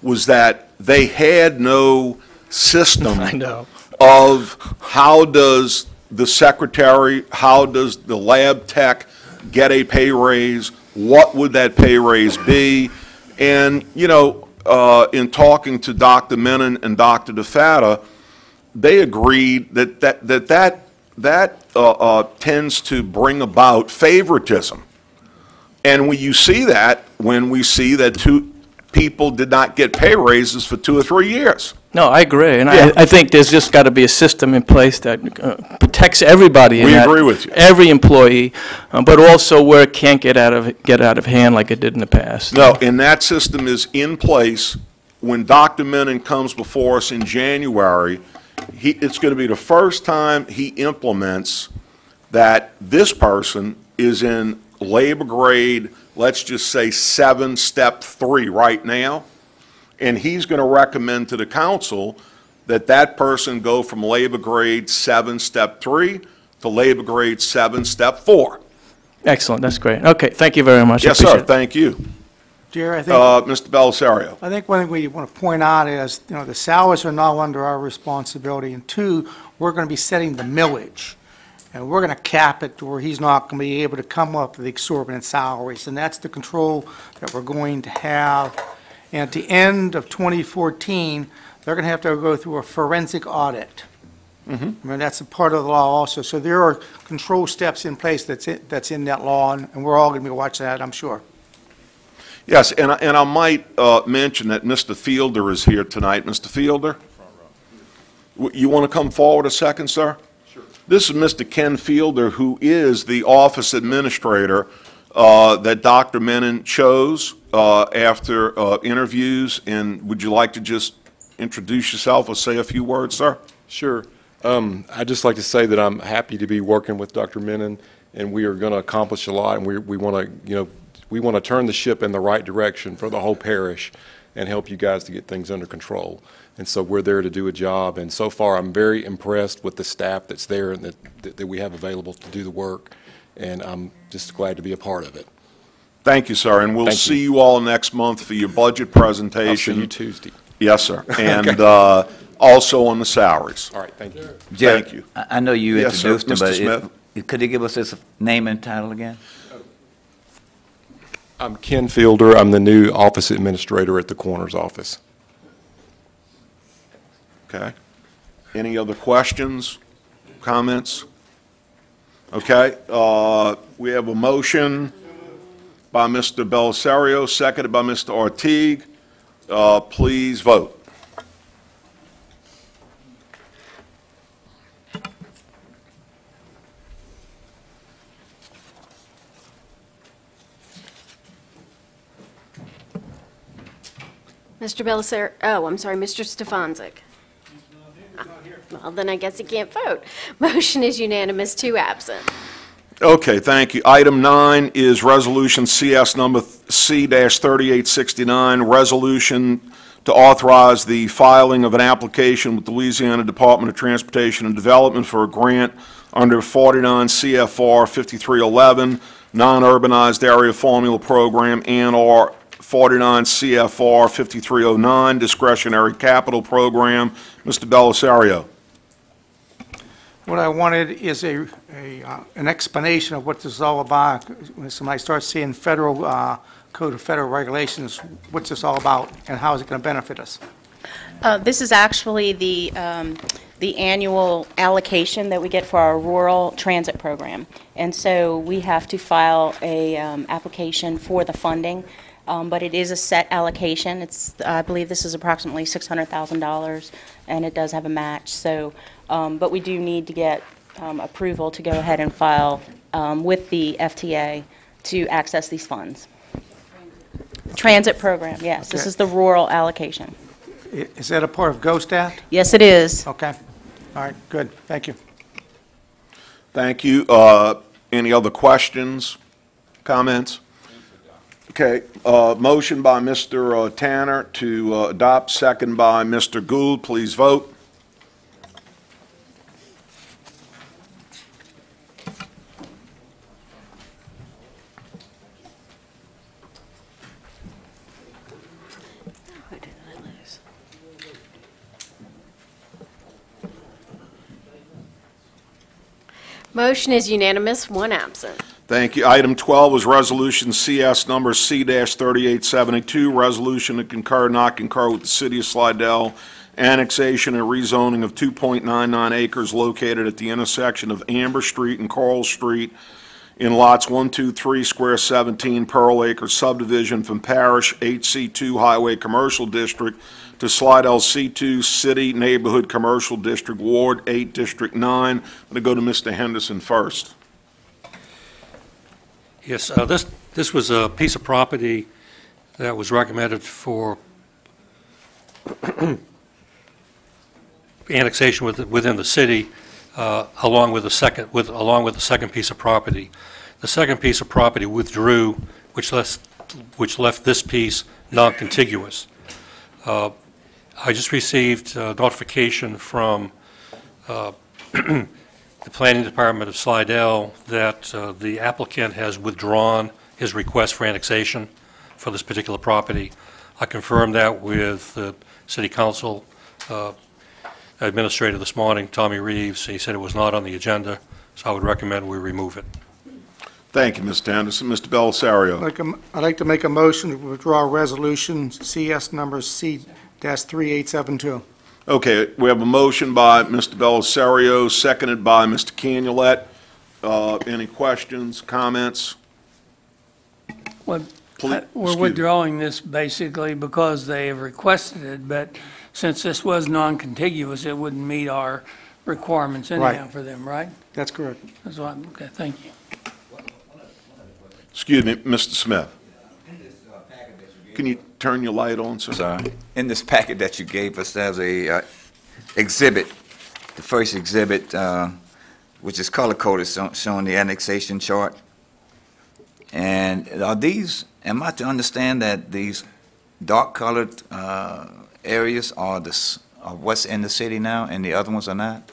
was that they had no system I know. of how does the secretary, how does the lab tech get a pay raise, what would that pay raise be? And, in talking to Dr. Menon and Dr. DeFatta, they agreed that tends to bring about favoritism. And when you see that, when we see that two people did not get pay raises for 2 or 3 years. No, I agree, and Yeah. I think there's just got to be a system in place that protects everybody. We agree with you. Every employee, but also where it can't get out of hand like it did in the past. No, and that system is in place. When Dr. Menon comes before us in January, it's going to be the first time he implements that this person is in labor grade, let's just say 7, step 3 right now, and he's going to recommend to the council that that person go from labor grade 7, step 3 to labor grade 7, step 4. Excellent, that's great. Okay, thank you very much. I Yes, sir, appreciate it. thank you. Jerry, I think, Mr. Belisario. I think one thing we want to point out is, you know, the salaries are not under our responsibility, and 2, we're going to be setting the millage. And we're going to cap it to where he's not going to be able to come up with exorbitant salaries. And that's the control that we're going to have. And at the end of 2014, they're going to have to go through a forensic audit. I mean, that's a part of the law also. So there are control steps in place that's in that law, and we're all going to be watching that, I'm sure. Yes, and I might mention that Mr. Fielder is here tonight. Mr. Fielder? You want to come forward a second, sir? This is Mr. Ken Fielder, who is the office administrator that Dr. Menon chose after interviews. And would you like to just introduce yourself or say a few words, sir? Sure. I'd just like to say that I'm happy to be working with Dr. Menon, and we are going to accomplish a lot, and we want to, you know, we want to turn the ship in the right direction for the whole parish and help you guys to get things under control. And so we're there to do a job, and so far I'm very impressed with the staff that's there and that we have available to do the work, and I'm just glad to be a part of it. Thank you, sir, and we'll see you all next month for your budget presentation. I'll see you Tuesday. Yes, sir, and also on the salaries. All right, thank you. Jerry, Thank you. I know you Yes, sir. introduced him, Mr. but Smith? could you give us his name and title again? I'm Ken Fielder. I'm the new office administrator at the coroner's office. Okay. Any other questions, comments? Okay. We have a motion by Mr. Belisario, seconded by Mr. Ortigue. Please vote. Mr. Belisario, oh, I'm sorry, Mr. Stefanczyk. Well, then I guess he can't vote. Motion is unanimous, 2 absent. Okay, thank you. Item 9 is Resolution CS number C-3869, resolution to authorize the filing of an application with the Louisiana Department of Transportation and Development for a grant under 49 CFR 5311, Non-Urbanized Area Formula Program, and/or 49 CFR 5309, Discretionary Capital Program. Mr. Belisario. What I wanted is an explanation of what this is all about. When somebody starts seeing federal code of federal regulations, what's this all about, and how is it going to benefit us? This is actually the annual allocation that we get for our rural transit program. And so we have to file a application for the funding, but it is a set allocation. It's, I believe this is approximately $600,000, and it does have a match. So, but we do need to get approval to go ahead and file with the FTA to access these funds. Transit program, yes. Okay. This is the rural allocation. Is that a part of Ghost Act? Yes, it is. Okay. All right, good. Thank you. Thank you. Any other questions, comments? Okay, motion by Mr. Tanner to adopt, second by Mr. Gould. Please vote. Who did I lose? Motion is unanimous, 1 absent. Thank you. Item 12 is Resolution CS number C-3872, resolution to concur, not concur with the City of Slidell annexation and rezoning of 2.99 acres located at the intersection of Amber Street and Coral Street in lots 1, 2, 3, square 17, Pearl Acres subdivision from Parish HC2 Highway Commercial District to Slidell C2 City Neighborhood Commercial District, Ward 8, District 9. I'm going to go to Mr. Henderson first. Yes, this was a piece of property that was recommended for annexation within the city, along with the second piece of property. The second piece of property withdrew, which left this piece non-contiguous. I just received notification from the Planning Department of Slidell that the applicant has withdrawn his request for annexation for this particular property. I confirmed that with the City Council Administrator this morning, Tommy Reeves. He said it was not on the agenda, so I would recommend we remove it. Thank you, Mr. Anderson. Mr. Belisario. I'd like to make a motion to withdraw resolution CS number C-3872. Okay, we have a motion by Mr. Belisario, seconded by Mr. Canulette. Any questions, comments? Well, Please, we're withdrawing this basically because they have requested it, but since this was non-contiguous, it wouldn't meet our requirements anyhow for them, right? That's correct. That's why, okay, thank you. Excuse me, Mr. Smith. Can you turn your light on, sir? Sorry. In this packet that you gave us, there's a exhibit, the first exhibit, which is color-coded, showing the annexation chart. And are these, am I to understand that these dark-colored areas are what's in the city now, and the other ones are not?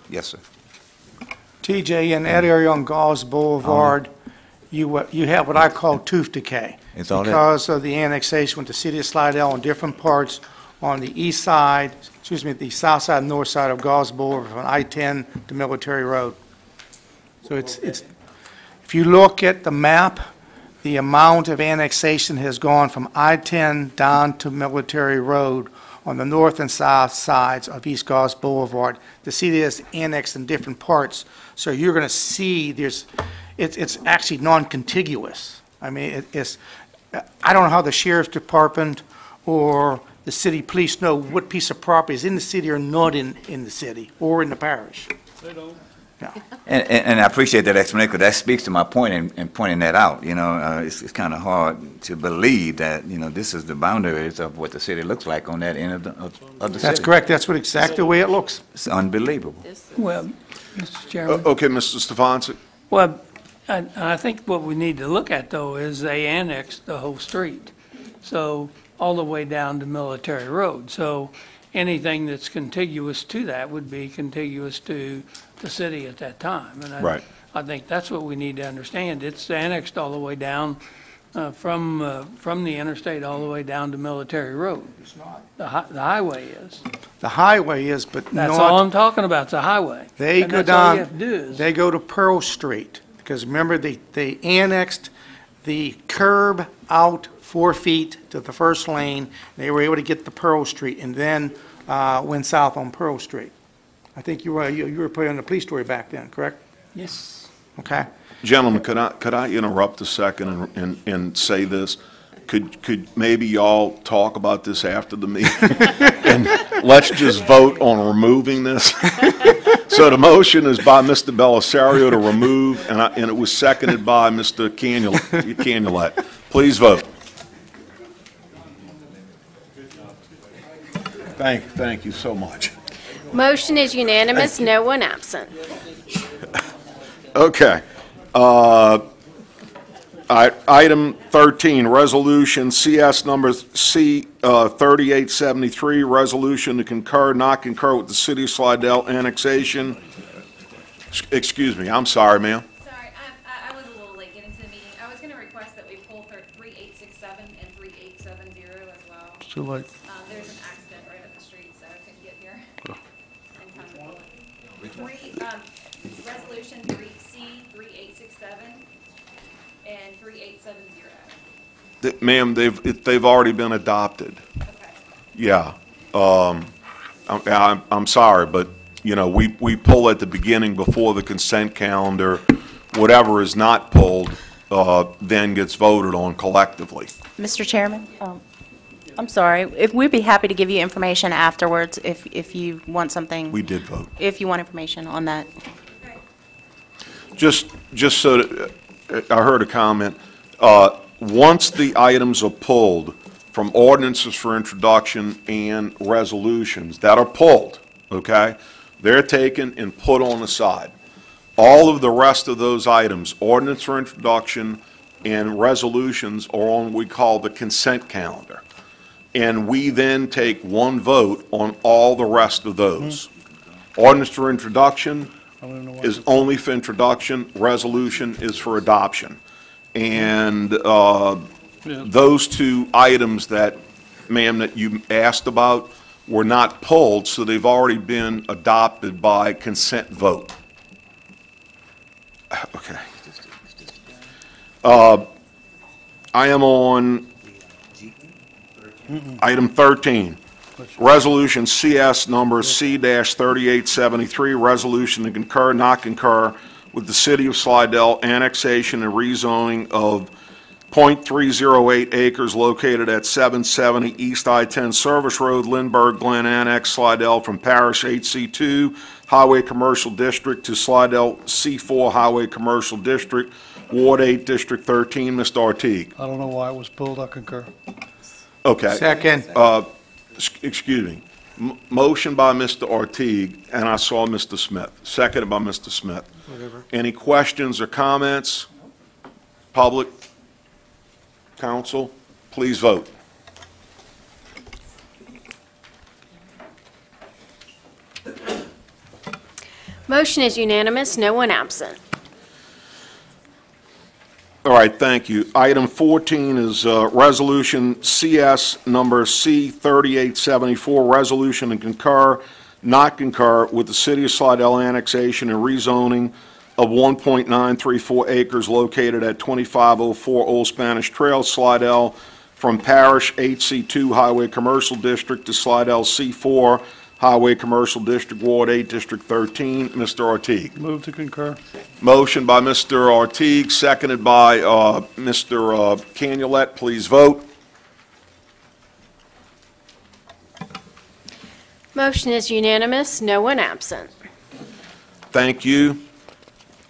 Yes, sir. TJ, in that area on Gauls Boulevard, you have what I call tooth decay. It's all because of the annexation with the City of Slidell on different parts on the east side, the south side and north side of Gauls Boulevard from I-10 to Military Road. So it's if you look at the map, the amount of annexation has gone from I-10 down to Military Road on the north and south sides of East Gauls Boulevard. The city is annexed in different parts, so you're going to see it's actually non-contiguous. I mean, I don't know how the Sheriff's Department or the city police know what piece of property is in the city or not in the city or in the parish. They don't. Yeah. And I appreciate that explanation, because that speaks to my point in pointing that out. You know, it's kind of hard to believe that, you know, this is the boundaries of what the city looks like on that end of the city. That's correct. That's exactly the way it looks. It's unbelievable. Well, Mr. Chairman. Okay, Mr. Stefanczyk. Well, I think what we need to look at, though, is they annexed the whole street, so all the way down to Military Road. So anything that's contiguous to that would be contiguous to the city at that time. And I think that's what we need to understand. It's annexed all the way down from the interstate all the way down to Military Road. It's not. The highway is. The highway is, but That's not. all I'm talking about, it's a highway. They And go that's all down. you have to do is- They go to Pearl Street, because remember, they annexed the curb out 4 feet to the first lane. They were able to get to Pearl Street and then went south on Pearl Street. I think you were putting on the police story back then, correct? Yes. Okay. Gentlemen, could I interrupt a second and say this? Could maybe y'all talk about this after the meeting? And let's just vote on removing this. So the motion is by Mr. Belisario to remove, and it was seconded by Mr. Canulette. Please vote. Thank you so much. Motion is unanimous, no one absent. Okay. Item 13, resolution CS number C-3873, resolution to concur, not concur with the City of Slidell annexation. Excuse me, I'm sorry, ma'am. Sorry, I was a little late getting to the meeting. I was going to request that we pull 3867 and 3870 as well. So like. There's an accident right up the street, so I couldn't get here in time to pull it. resolution C3867 and 3870. Ma'am, they've already been adopted. Okay. Yeah. I'm sorry, but, you know, we pull at the beginning before the consent calendar. Whatever is not pulled then gets voted on collectively. Mr. Chairman? I'm sorry. If we'd be happy to give you information afterwards if you want something. We did vote. If you want information on that. Just so that, I heard a comment. Once the items are pulled from ordinances for introduction and resolutions that are pulled, okay, they're taken and put on the side. All of the rest of those items, ordinance for introduction and resolutions, are on what we call the consent calendar. And we then take one vote on all the rest of those. Ordinance for introduction is only for introduction, resolution is for adoption. And those two items that, ma'am, that you asked about were not pulled, so they've already been adopted by consent vote. Okay. I am on item 13. Resolution CS number C-3873, resolution to concur, not concur with the City of Slidell annexation and rezoning of .308 acres located at 770 East I-10 Service Road, Lindbergh, Glen Annex, Slidell, from Parish HC2 Highway Commercial District to Slidell C4 Highway Commercial District, Ward 8, District 13. Mr. Ortiz. I don't know why it was pulled. I concur. Okay. Second. Excuse me. Motion by Mr. Ortiz, and I saw Mr. Smith. Seconded by Mr. Smith. Whatever. Any questions or comments? Public? Council? Please vote. Motion is unanimous, no one absent. All right, thank you. Item 14 is Resolution CS number C-3874, resolution to concur, not concur with the City of Slidell annexation and rezoning of 1.934 acres located at 2504 Old Spanish Trail, Slidell, from Parish HC2 Highway Commercial District to Slidell C4 Highway Commercial District, Ward 8, District 13. Mr. Ortiz. Move to concur. Motion by Mr. Ortiz, seconded by Mr. Canulet. Please vote. Motion is unanimous, no one absent. Thank you.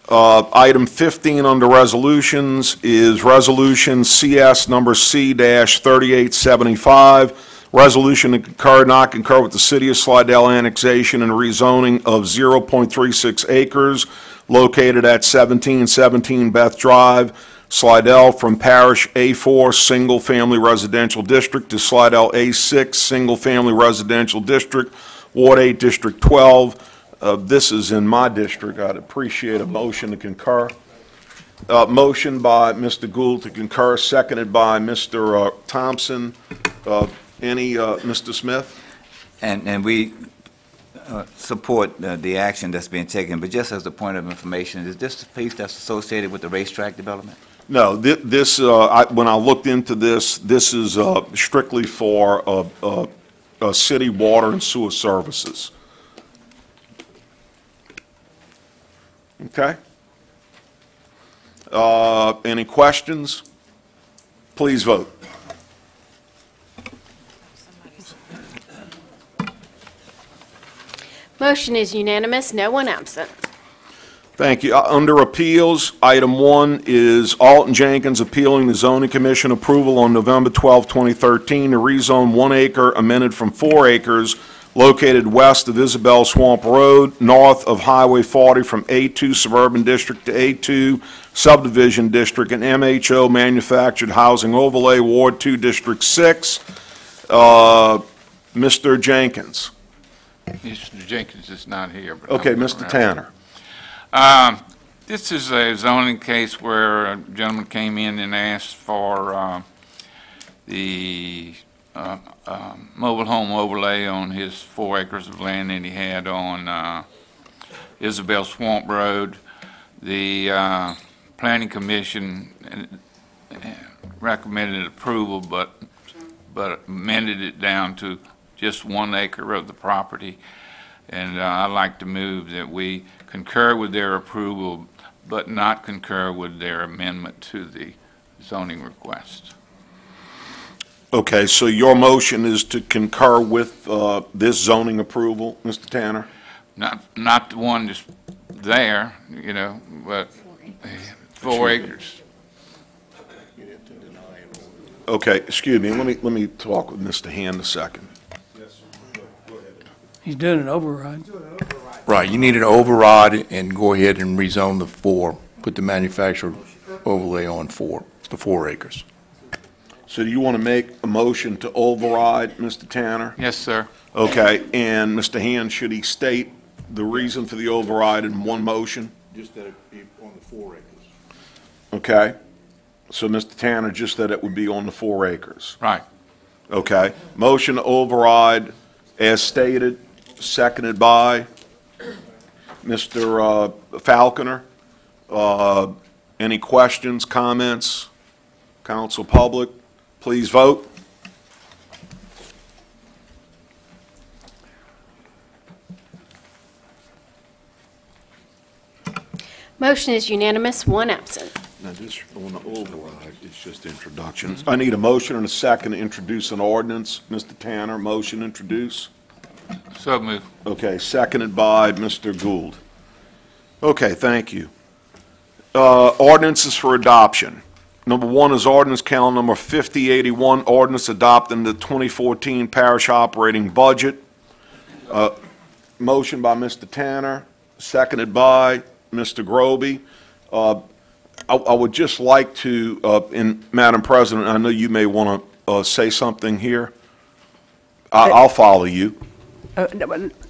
Item 15 under resolutions is Resolution CS number C-3875, resolution to concur, not concur with the City of Slidell annexation and rezoning of 0.36 acres located at 1717 Beth Drive, Slidell, from Parish A4 Single Family Residential District to Slidell A6 Single Family Residential District, Ward 8, District 12. This is in my district. I'd appreciate a motion to concur. Motion by Mr. Gould to concur, seconded by Mr. Thompson. Mr. Smith? And we support the action that's being taken, but just as a point of information, is this the piece that's associated with the racetrack development? No, when I looked into this, this is strictly for city water and sewer services. Okay. Any questions? Please vote. Motion is unanimous, no one absent. Thank you. Under appeals, item 1 is Alton Jenkins appealing the zoning commission approval on November 12, 2013 to rezone 1 acre amended from 4 acres located west of Isabel Swamp Road, north of Highway 40 from A2 Suburban District to A2 Subdivision District and MHO Manufactured Housing Overlay, Ward 2, District 6. Mr. Jenkins. Mr. Jenkins is not here. But okay, Mr. Tanner. This is a zoning case where a gentleman came in and asked for the mobile home overlay on his 4 acres of land that he had on Isabel Swamp Road. The Planning Commission recommended approval, but amended it down to just 1 acre of the property. And I'd like to move that we concur with their approval, but not concur with their amendment to the zoning request. Okay, so your motion is to concur with this zoning approval, Mr. Tanner? Not the one that's there, you know, but 4 acres. Okay, excuse me, let me talk with Mr. Hand a second. He's doing an override. Right, you need an override and go ahead and rezone the 4, put the manufactured overlay on 4, the 4 acres. So do you want to make a motion to override, Mr. Tanner? Yes, sir. Okay, and Mr. Hand, should he state the reason for the override in one motion? Just that it be on the 4 acres. Okay, so Mr. Tanner, just that it would be on the 4 acres? Right. Okay, motion to override as stated, seconded by Mr. Falconer. Any questions, comments? Council, public, please vote. Motion is unanimous, 1 absent. Now, this on the override, it's just introductions. I need a motion and a second to introduce an ordinance. Mr. Tanner, motion introduce. So moved. Okay, seconded by Mr. Gould. Okay, thank you. Ordinances for adoption. Number 1 is ordinance calendar number 5081, ordinance adopting the 2014 parish operating budget. Motion by Mr. Tanner, seconded by Mr. Groby. I would just like to, Madam President, I know you may want to say something here. I'll follow you.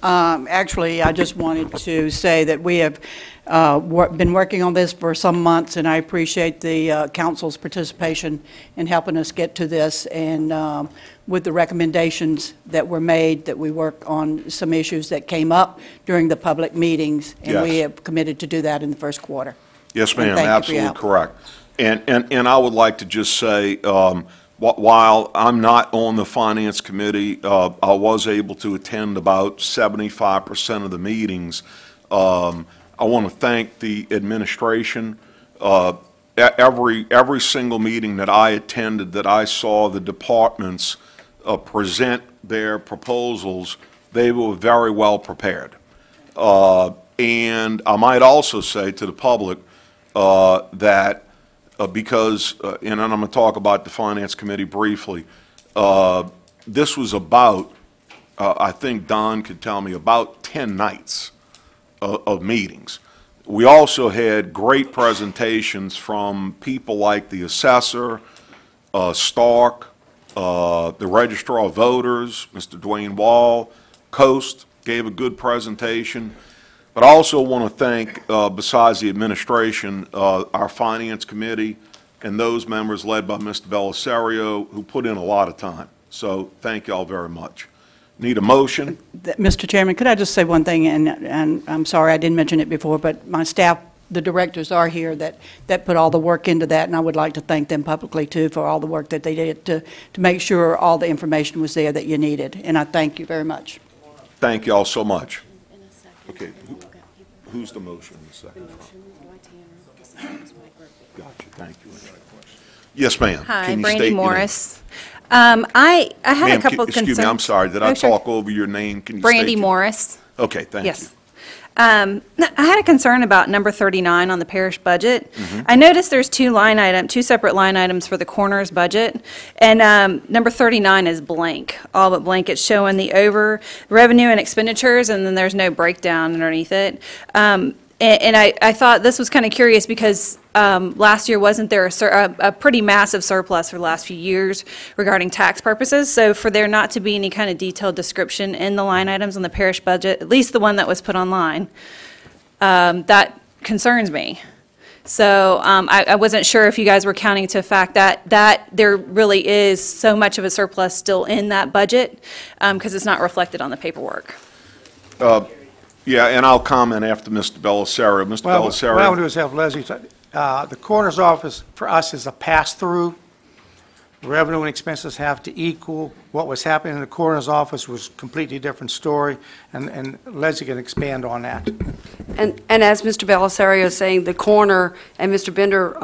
Actually, I just wanted to say that we have been working on this for some months, and I appreciate the council's participation in helping us get to this, and with the recommendations that were made, that we work on some issues that came up during the public meetings, and we have committed to do that in the first quarter. Yes, ma'am, absolutely correct. And I would like to just say, while I'm not on the Finance Committee, I was able to attend about 75% of the meetings. I want to thank the administration. Every single meeting that I attended, that I saw the departments present their proposals, they were very well prepared. And I might also say to the public that because, and I'm going to talk about the Finance Committee briefly, this was about, I think Don could tell me, about 10 nights of meetings. We also had great presentations from people like the assessor, Stark, the Registrar of Voters, Mr. Dwayne Wall, Coast gave a good presentation. But I also want to thank, besides the administration, our Finance Committee and those members led by Mr. Belisario, who put in a lot of time. So thank you all very much. Need a motion? Mr. Chairman, could I just say one thing, and I'm sorry I didn't mention it before, but my staff, the directors are here that put all the work into that, and I would like to thank them publicly too for all the work that they did to make sure all the information was there that you needed, and I thank you very much. Thank you all so much. Okay, who's the motion in the second? Gotcha, thank you. Yes, ma'am. Hi, Brandy Morris. I had a couple of concerns. Excuse me, I'm sorry. Did I talk over your name? Can you Brandy Morris. Okay, thank you. Yes. I had a concern about number 39 on the parish budget. Mm-hmm. I noticed there's two separate line items for the coroner's budget, and number 39 is blank, all but blank. It's showing the over revenue and expenditures, and then there's no breakdown underneath it. And I thought this was kind of curious because last year wasn't there a pretty massive surplus for the last few years regarding tax purposes, so for there not to be any kind of detailed description in the line items on the parish budget, at least the one that was put online, that concerns me. So I wasn't sure if you guys were counting to the fact that there really is so much of a surplus still in that budget because it's not reflected on the paperwork. Yeah, and I'll comment after Mr. Belisario. Mr. Well, what I Belisario? want to do is have Leslie, the coroner's office for us is a pass-through. Revenue and expenses have to equal. What was happening in the coroner's office was a completely different story, and Leslie can expand on that. And as Mr. Belisario is saying, the coroner, and Mr. Bender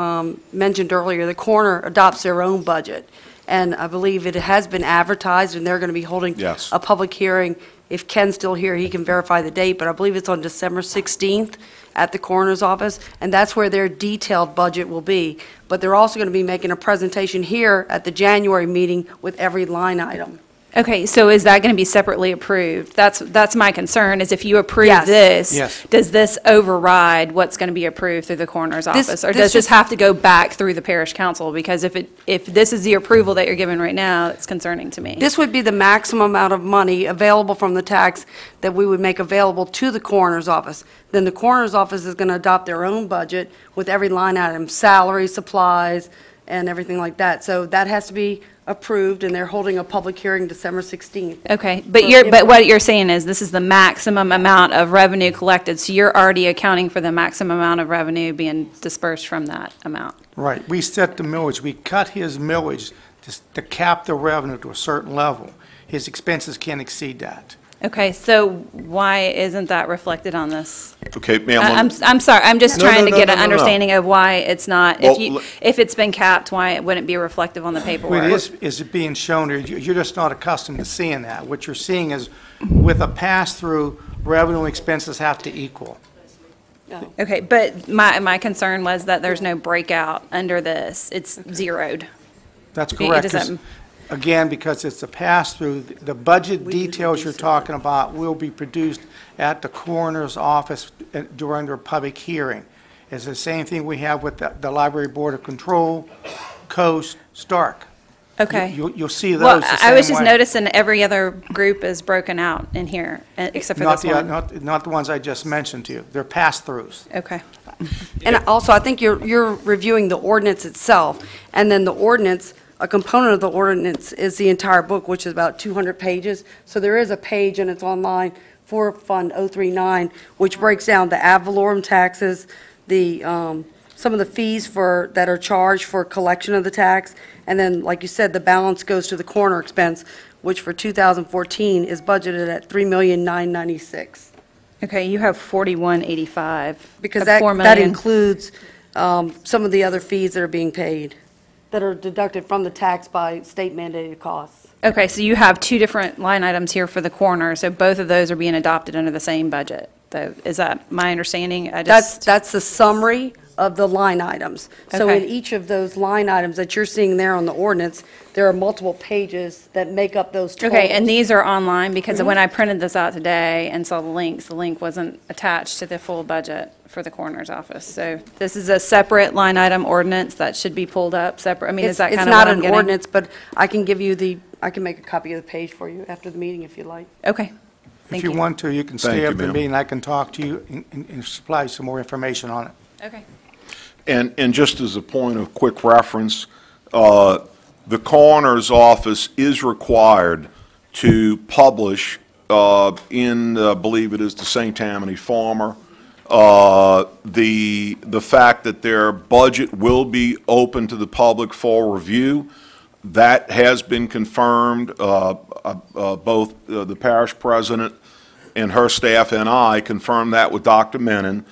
mentioned earlier, the coroner adopts their own budget. And I believe it has been advertised, and they're going to be holding Yes. a public hearing. If Ken's still here, he can verify the date, but I believe it's on December 16th at the coroner's office, and that's where their detailed budget will be. But they're also going to be making a presentation here at the January meeting with every line item. Okay, so is that going to be separately approved? That's my concern, is if you approve Yes. this, Yes. does this override what's going to be approved through the coroner's office? Or this does this just- have to go back through the parish council? Because if this is the approval that you're giving right now, it's concerning to me. This would be the maximum amount of money available from the tax that we would make available to the coroner's office. Then the coroner's office is going to adopt their own budget with every line item, salary, supplies, and everything like that. So that has to be approved, and they're holding a public hearing December 16th. Okay, but what you're saying is this is the maximum amount of revenue collected, so you're already accounting for the maximum amount of revenue being dispersed from that amount. Right. We set the millage. We cut his millage to cap the revenue to a certain level. His expenses can't exceed that. Okay, so why isn't that reflected on this? Okay, ma'am. I'm sorry, I'm just No, trying no, to get no, an no, no. understanding of why it's not, Well, if it's been capped, why it wouldn't be reflective on the paperwork? What is it being shown here? You're just not accustomed to seeing that. What you're seeing is with a pass-through, revenue and expenses have to equal. Okay, but my concern was that there's no breakout under this. It's zeroed. That's It correct. doesn't- Again, because it's a pass-through, the budget details you're talking about will be produced at the coroner's office during their public hearing. It's the same thing we have with the Library Board of Control, Coast, Stark. Okay. You'll see those Well, the I same was just way. noticing every other group is broken out in here, except for Not this one. not the ones I just mentioned to you. They're pass-throughs. Okay. And also, I think you're reviewing the ordinance itself, and then the ordinance, a component of the ordinance is the entire book, which is about 200 pages. So there is a page, and it's online, for Fund 039, which breaks down the ad valorem taxes, the, some of the fees that are charged for collection of the tax, and then, like you said, the balance goes to the coroner expense, which for 2014 is budgeted at $3,996,000. Okay, you have 4185. Because of that 4 that million. includes some of the other fees that are being paid, that are deducted from the tax by state mandated costs. Okay, so you have two different line items here for the coroner, so both of those are being adopted under the same budget. So is that my understanding? That's the summary of the line items. So in Okay. each of those line items that you're seeing there on the ordinance, there are multiple pages that make up those totals. Okay, and these are online, because Mhm. when I printed this out today and saw the link wasn't attached to the full budget for the coroner's office. So this is a separate line item ordinance that should be pulled up separate, I mean, is that kind of what I'm It's getting? not an ordinance, but I can give you I can make a copy of the page for you after the meeting if you like. Okay. If you want to, you can Thank stay you, up the ma'am. meeting. I can talk to you and supply some more information on it. Okay. And just as a point of quick reference, the coroner's office is required to publish in, I believe it is the St. Tammany Farmer, the fact that their budget will be open to the public for review. That has been confirmed. Both the parish president and her staff and I confirmed that with Dr. Menon.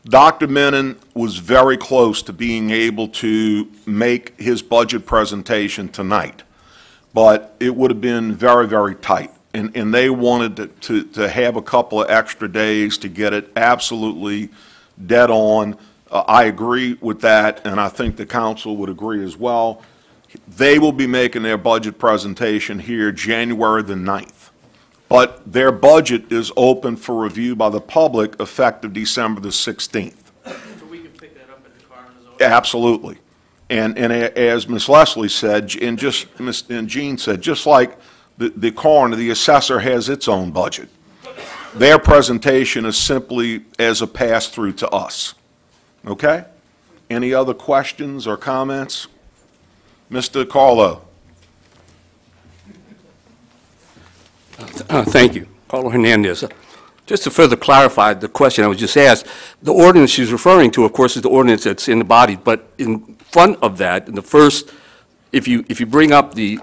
Dr. Menon was very close to being able to make his budget presentation tonight, but it would have been very, very tight. And they wanted to have a couple of extra days to get it absolutely dead on. I agree with that, and I think the council would agree as well. They will be making their budget presentation here January the 9th. But their budget is open for review by the public effective December the 16th. So we can pick that up at the coroner's office? Absolutely. And as Ms. Leslie said, and Jean said, just like the coroner, the assessor has its own budget. Their presentation is simply as a pass-through to us. Okay? Any other questions or comments? Mr. Carlo. Thank you. Carlo Hernandez. Just to further clarify the question I was just asked, the ordinance she's referring to, of course, is the ordinance that's in the body, but in front of that, in the first, if you bring up the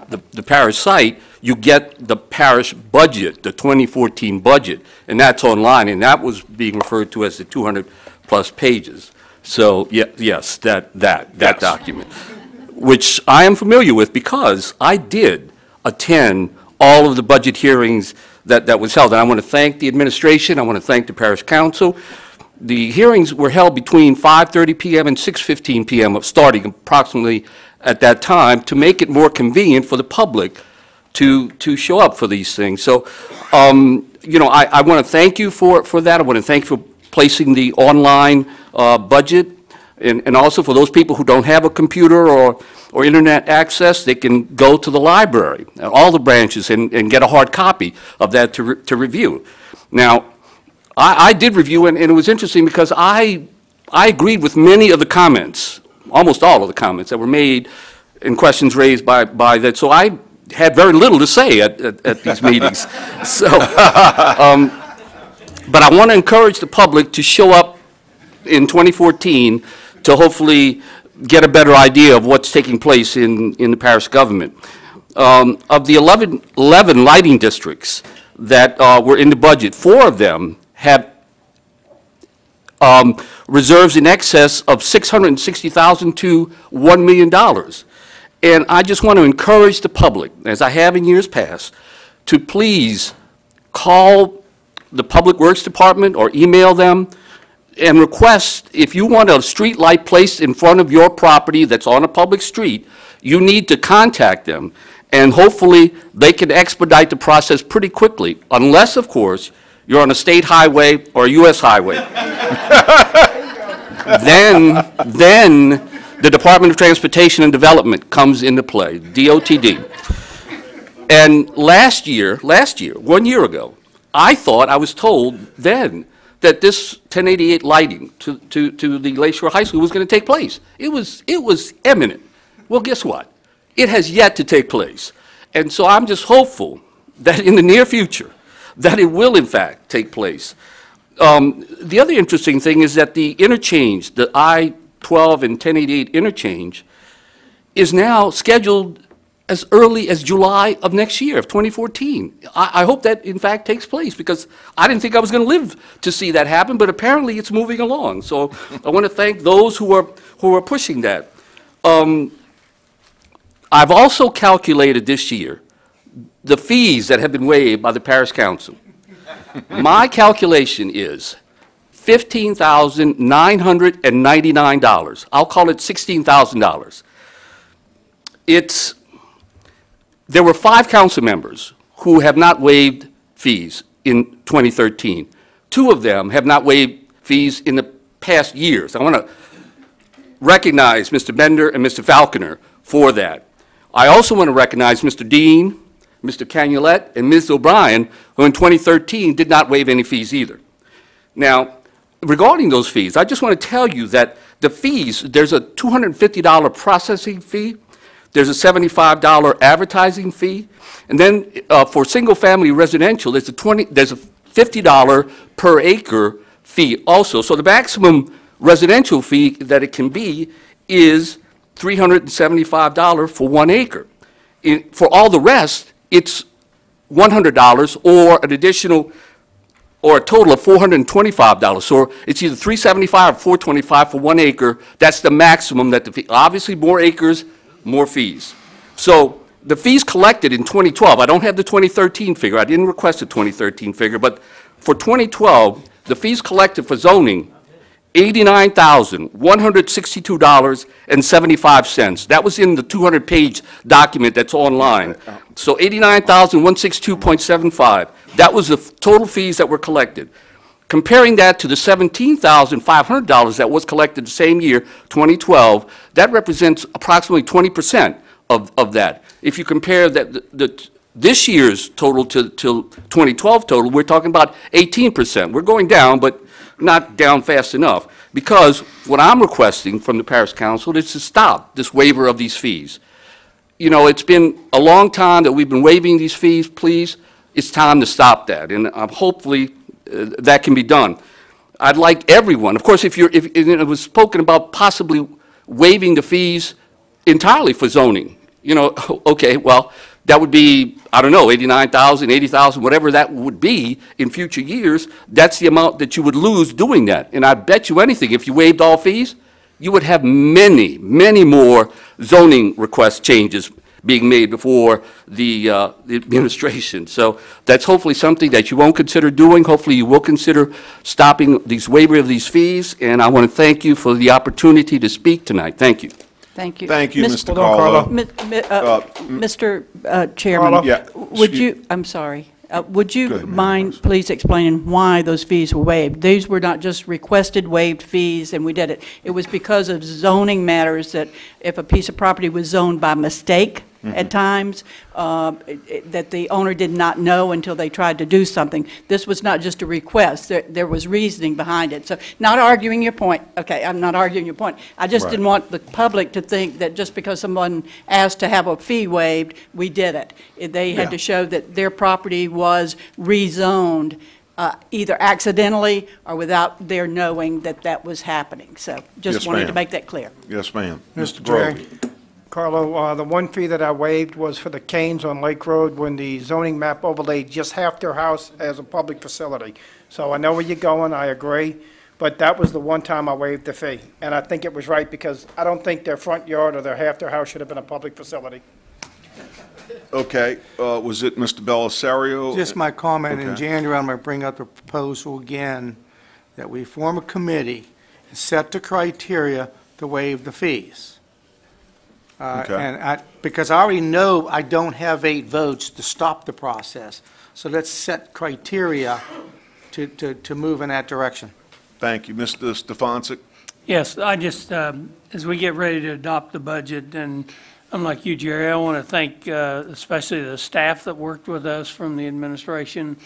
parish site, you get the parish budget, the 2014 budget, and that's online, and that was being referred to as the 200-plus pages. So, yes, that document, which I am familiar with because I did attend all of the budget hearings that was held. And I want to thank the administration. I want to thank the parish council. The hearings were held between 5:30 p.m. and 6:15 p.m., starting approximately at that time, to make it more convenient for the public to show up for these things. So, you know, I want to thank you for that. I want to thank you for placing the online budget, and also for those people who don't have a computer or internet access, they can go to the library, all the branches, and get a hard copy of that to review. Now, I did review, and it was interesting because I agreed with many of the comments, almost all of the comments that were made and questions raised by that. So I had very little to say at these meetings. So, but I want to encourage the public to show up in 2014 to hopefully get a better idea of what's taking place in the parish government. Of the 11 lighting districts that were in the budget, 4 of them have reserves in excess of $660,000 to $1 million. And I just want to encourage the public, as I have in years past, to please call the Public Works Department or email them and request, if you want a street light placed in front of your property that's on a public street, you need to contact them, and hopefully they can expedite the process pretty quickly, unless, of course, you're on a state highway or a U.S. highway. Then the Department of Transportation and Development comes into play, DOTD. And last year, 1 year ago, I was told then that this 1088 lighting to the Lakeshore High School was going to take place. It was imminent. Well, guess what? It has yet to take place. And so I'm just hopeful that in the near future, that it will in fact take place. The other interesting thing is that the interchange, the I-12 and 1088 interchange, is now scheduled as early as July of next year, of 2014. I hope that, in fact, takes place, because I didn't think I was going to live to see that happen, but apparently it's moving along. So I want to thank those who are pushing that. I've also calculated this year the fees that have been waived by the Parish Council. My calculation is $15,999. I'll call it $16,000. There were 5 council members who have not waived fees in 2013. 2 of them have not waived fees in the past years. I want to recognize Mr. Bender and Mr. Falconer for that. I also want to recognize Mr. Dean, Mr. Canulet, and Ms. O'Brien, who in 2013 did not waive any fees either. Now, regarding those fees, I just want to tell you that the fees, there's a $250 processing fee, there's a $75 advertising fee, and then for single-family residential, there's a $50 per acre fee also. So the maximum residential fee that it can be is $375 for 1 acre. For all the rest, it's $100 or an additional, or a total of $425. So it's either $375 or $425 for 1 acre. That's the maximum that the fee. Obviously, more acres, more fees. So the fees collected in 2012, I don't have the 2013 figure. I didn't request a 2013 figure, but for 2012, the fees collected for zoning, $89,162.75. That was in the 200-page document that's online. So $89,162.75. That was the total fees that were collected. Comparing that to the $17,500 that was collected the same year, 2012, that represents approximately 20% of that. If you compare that this year's total to 2012 total, we're talking about 18%. We're going down, but not down fast enough, because what I'm requesting from the Parish Council is to stop this waiver of these fees. You know, it's been a long time that we've been waiving these fees. Please, it's time to stop that. And hopefully, that can be done. I'd like everyone, of course, if it was spoken about possibly waiving the fees entirely for zoning, okay, well, that would be, I don't know, 89,000, 80,000, whatever that would be in future years. That's the amount that you would lose doing that. And I bet you anything, if you waived all fees, you would have many, many more zoning request changes being made before the administration. So that's hopefully something that you won't consider doing. Hopefully you will consider stopping these waiver of these fees. And I want to thank you for the opportunity to speak tonight. Thank you. Thank you. Thank you, Mr. Carlo. Mr. Chairman, Yeah. would you, I'm sorry, would you mind please explaining why those fees were waived? These were not just requested waived fees and we did it. It was because of zoning matters that if a piece of property was zoned by mistake at times, that the owner did not know until they tried to do something. This was not just a request. There was reasoning behind it. So not arguing your point. Okay, I'm not arguing your point. I just didn't want the public to think that just because someone asked to have a fee waived, we did it. They had to show that their property was rezoned either accidentally or without their knowing that that was happening. So just wanted to make that clear. Yes, ma'am. Mr. Chair. Carlo, the one fee that I waived was for the Canes on Lake Road when the zoning map overlaid just half their house as a public facility. So I know where you're going, I agree, but that was the one time I waived the fee. And I think it was right because I don't think their front yard or half their house should have been a public facility. Okay, was it Mr. Belisario? Just my comment, in Okay. January, I'm going to bring up the proposal again that we form a committee and set the criteria to waive the fees. Okay. Because I already know I don't have 8 votes to stop the process. So let's set criteria to move in that direction. Thank you. Mr. Stefancic? Yes, I just, as we get ready to adopt the budget, and unlike you, Jerry, I want to thank especially the staff that worked with us from the administration.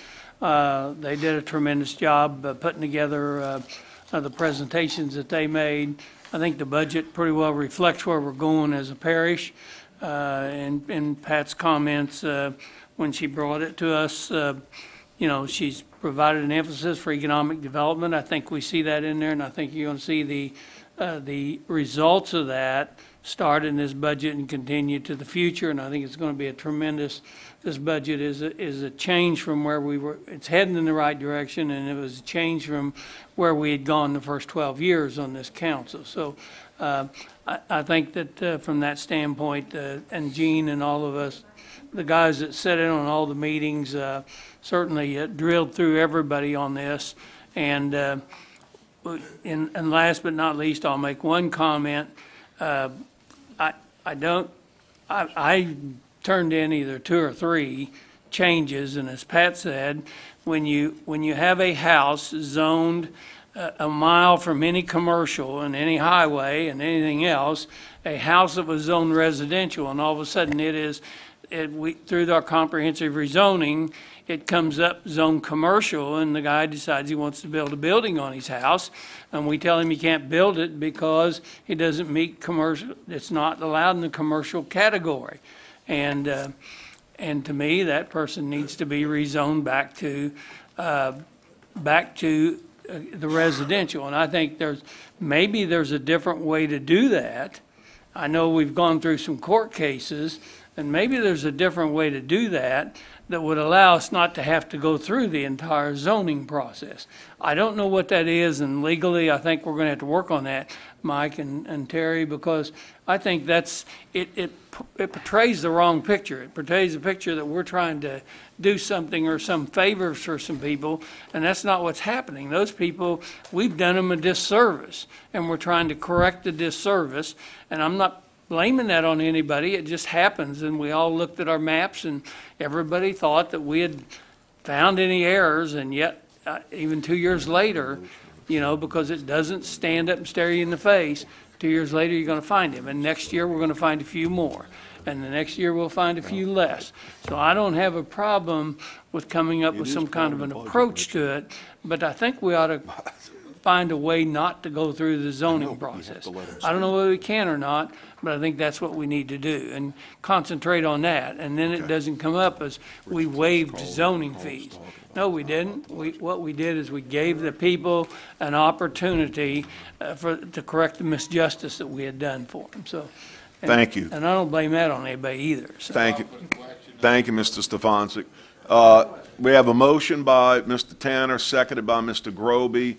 They did a tremendous job putting together the presentations that they made. I think the budget pretty well reflects where we're going as a parish. And Pat's comments when she brought it to us, she's provided an emphasis for economic development. I think we see that in there, and I think you're going to see the results of that start in this budget and continue to the future. And I think it's going to be a tremendous. This budget is a change from where we were. It's heading in the right direction, and it was a change from where we had gone the first 12 years on this council. So I think that from that standpoint, and Gene and all of us, the guys that sat in on all the meetings, certainly drilled through everybody on this. And last but not least, I'll make one comment. I turned in either 2 or 3 changes, and as Pat said, when you have a house zoned a mile from any commercial and any highway and anything else, a house that was zoned residential, and all of a sudden through our comprehensive rezoning, it comes up zoned commercial, and the guy decides he wants to build a building on his house, and we tell him he can't build it because it doesn't meet commercial, it's not allowed in the commercial category. And to me, that person needs to be rezoned back to the residential. And I think maybe there's a different way to do that. I know we've gone through some court cases, and maybe there's a different way to do that would allow us not to have to go through the entire zoning process. I don't know what that is, and legally, I think we're going to have to work on that, Mike and Terry, because I think it portrays the wrong picture. It portrays a picture that we're trying to do something or some favors for some people, and that's not what's happening. Those people, we've done them a disservice, and we're trying to correct the disservice, and I'm not blaming that on anybody. It just happens, and we all looked at our maps, and everybody thought that we had found any errors, and yet even 2 years later, because it doesn't stand up and stare you in the face, 2 years later you're going to find them, and next year we're going to find a few more, and the next year we'll find a few less. So I don't have a problem with coming up with some kind of an approach to it, but I think we ought to find a way not to go through the zoning process. I don't know whether we can or not, but I think that's what we need to do, and concentrate on that. And then it doesn't come up as we waived zoning fees. No, we didn't. What we did is we gave the people an opportunity to correct the misjustice that we had done for them, so. Thank you. And I don't blame that on anybody either, so. Thank you. Thank you, Mr. Stefanczyk. We have a motion by Mr. Tanner, seconded by Mr. Groby.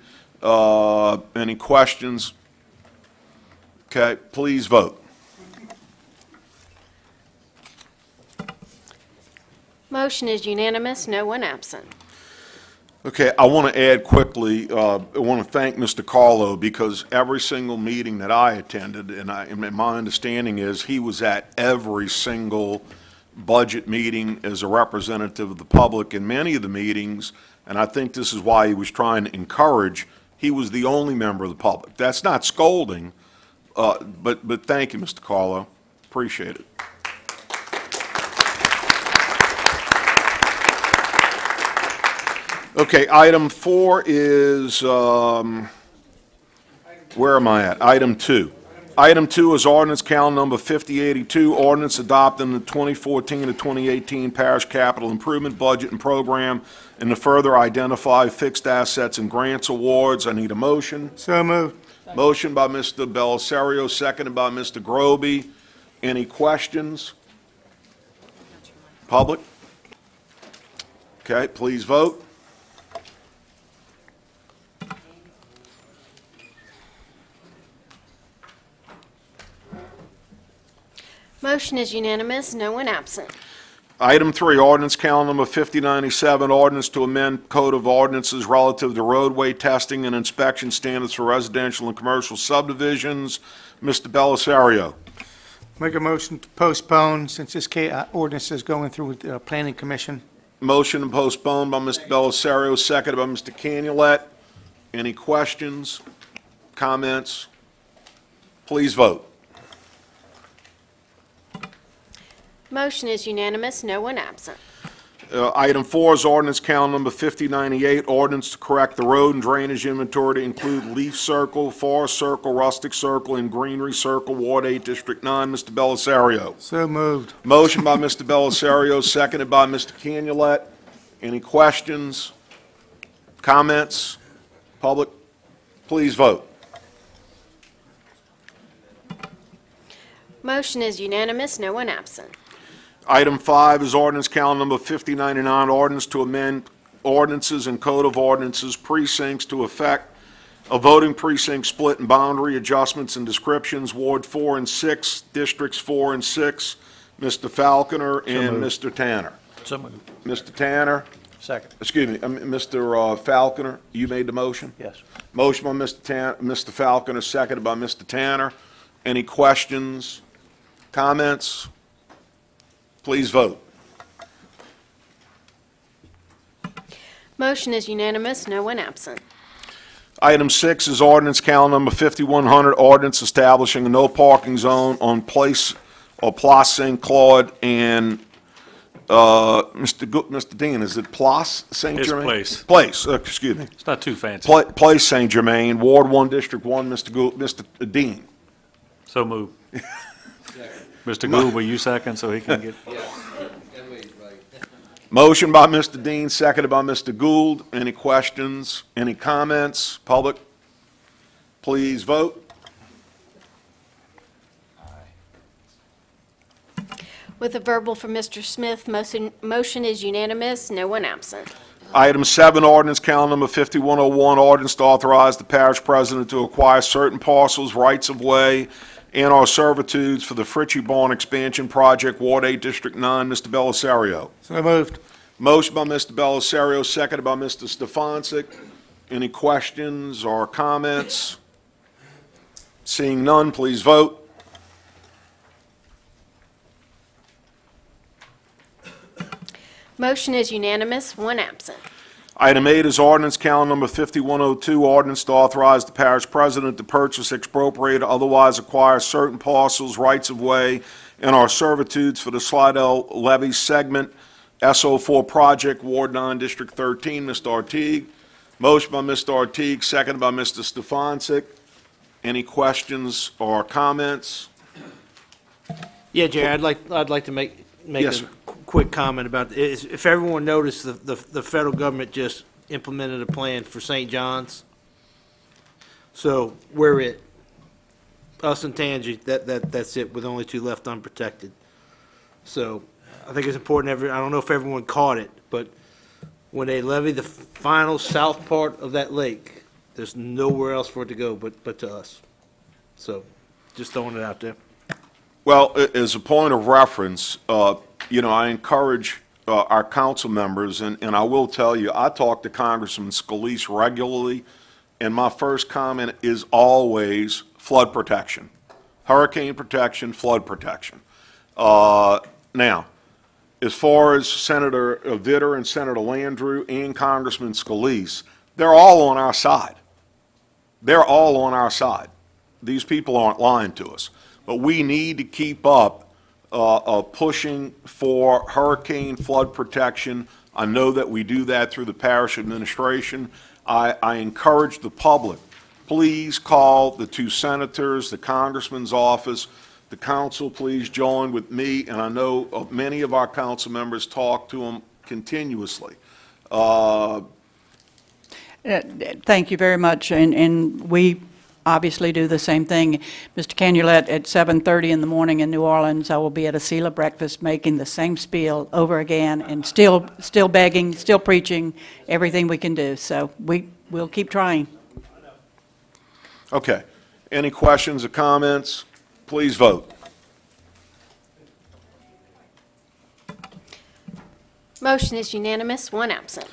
Any questions? Okay, please vote. Motion is unanimous, no one absent. Okay, I want to add quickly, I want to thank Mr. Carlo, because every single meeting that I attended, and my understanding is he was at every single budget meeting as a representative of the public in many of the meetings, and I think this is why he was trying to encourage, he was the only member of the public. That's not scolding, but thank you, Mr. Carlo. Appreciate it. Okay, item 4 is, where am I at? Item 2. Item 2 is ordinance calendar number 5082, ordinance adopting the 2014 to 2018 Parish Capital Improvement Budget and Program, and to further identify fixed assets and grants awards. I need a motion. So moved. Motion by Mr. Belisario, seconded by Mr. Groby. Any questions? Public? Okay, please vote. Motion is unanimous, no one absent. Item 3, ordinance calendar number 5097, ordinance to amend Code of Ordinances relative to roadway testing and inspection standards for residential and commercial subdivisions. Mr. Belisario. Make a motion to postpone since this ordinance is going through the Planning Commission. Motion to postpone by Mr. Belisario, seconded by Mr. Canulet. Any questions, comments? Please vote. Motion is unanimous, no one absent. Item 4 is ordinance calendar number 5098, ordinance to correct the road and drainage inventory to include Leaf Circle, Forest Circle, Rustic Circle, and Greenery Circle, Ward 8, District 9. Mr. Belisario. So moved. Motion by Mr. Belisario, seconded by Mr. Canulet. Any questions, comments? Public, please vote. Motion is unanimous, no one absent. Item 5 is ordinance calendar number 5099, ordinance to amend ordinances and Code of Ordinances precincts to effect a voting precinct split and boundary adjustments and descriptions, Ward 4 and 6, Districts 4 and 6. Mr. Falconer and Mr. Tanner. So moved. Mr. Tanner. Second. Excuse me, Mr. Falconer, you made the motion? Yes. Motion by Mr. Falconer, seconded by Mr. Tanner. Any questions, comments? Please vote. Motion is unanimous, no one absent. Item 6 is ordinance calendar number 5100, ordinance establishing a no parking zone on Place St. Claude and Mr. Dean, is it Place St. It's Germain? Place. Place, excuse me. It's not too fancy. Place St. Germain, Ward 1, District 1, Mr. Dean. So moved. Mr. Gould, will you second so he can get? Motion by Mr. Dean, seconded by Mr. Gould. Any questions? Any comments? Public? Please vote. With a verbal from Mr. Smith, motion is unanimous, no one absent. Item 7, ordinance calendar number 5101, ordinance to authorize the parish president to acquire certain parcels, rights of way, and or servitudes for the Fritchie Barn expansion project, Ward 8, District 9. Mr. Belisario. So moved. Motion by Mr. Belisario, seconded by Mr. Stefanczyk. Any questions or comments? Seeing none, please vote. Motion is unanimous, one absent. Item 8 is ordinance calendar number 5102, ordinance to authorize the parish president to purchase, expropriate, or otherwise acquire certain parcels, rights of way, and or servitudes for the Slidell Levee Segment SO4 project, Ward 9, District 13. Mr. Artigue. Motion by Mr. Artigue, seconded by Mr. Stefanczyk. Any questions or comments? Yeah, Jerry, I'd like to make Yes, a sir. quick comment about, if everyone noticed, the federal government just implemented a plan for St. John's. So we're it. Us and Tangi, that's it, with only 2 left unprotected. So I think it's important, I don't know if everyone caught it, but when they levy the final south part of that lake, there's nowhere else for it to go but to us. So just throwing it out there. Well, as a point of reference, you know, I encourage our council members, and I will tell you, I talk to Congressman Scalise regularly, and my first comment is always flood protection, hurricane protection, flood protection. Now, as far as Senator Vitter and Senator Landrieu and Congressman Scalise, they're all on our side. They're all on our side. These people aren't lying to us. But we need to keep up pushing for hurricane flood protection. I know that we do that through the parish administration. I encourage the public, please call the 2 senators, the congressman's office, the council, please join with me, and I know many of our council members talk to them continuously. Thank you very much, and we obviously do the same thing. Mr. Canulet, at 7:30 in the morning in New Orleans, I will be at a SELA breakfast making the same spiel over again, and still begging, still preaching, everything we can do. So we'll keep trying. Okay. Any questions or comments? Please vote. Motion is unanimous, 1 absent.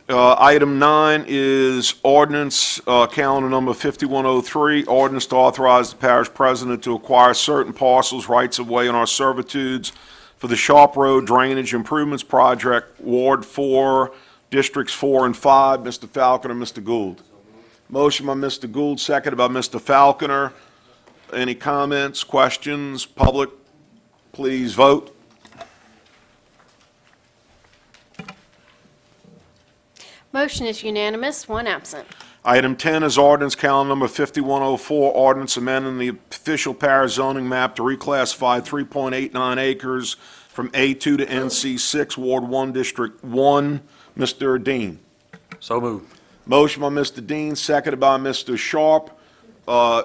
Item 9 is ordinance, calendar number 5103, ordinance to authorize the parish president to acquire certain parcels, rights-of-way, and our servitudes for the Sharp Road Drainage Improvements Project, Ward 4, Districts 4 and 5. Mr. Falconer, Mr. Gould. Motion by Mr. Gould, seconded by Mr. Falconer. Any comments, questions? Public, please vote. Motion is unanimous, 1 absent. Item 10 is ordinance calendar number 5104, ordinance amending the official parish zoning map to reclassify 3.89 acres from A2 to NC6, Ward 1, District 1. Mr. Dean. So moved. Motion by Mr. Dean, seconded by Mr. Sharp.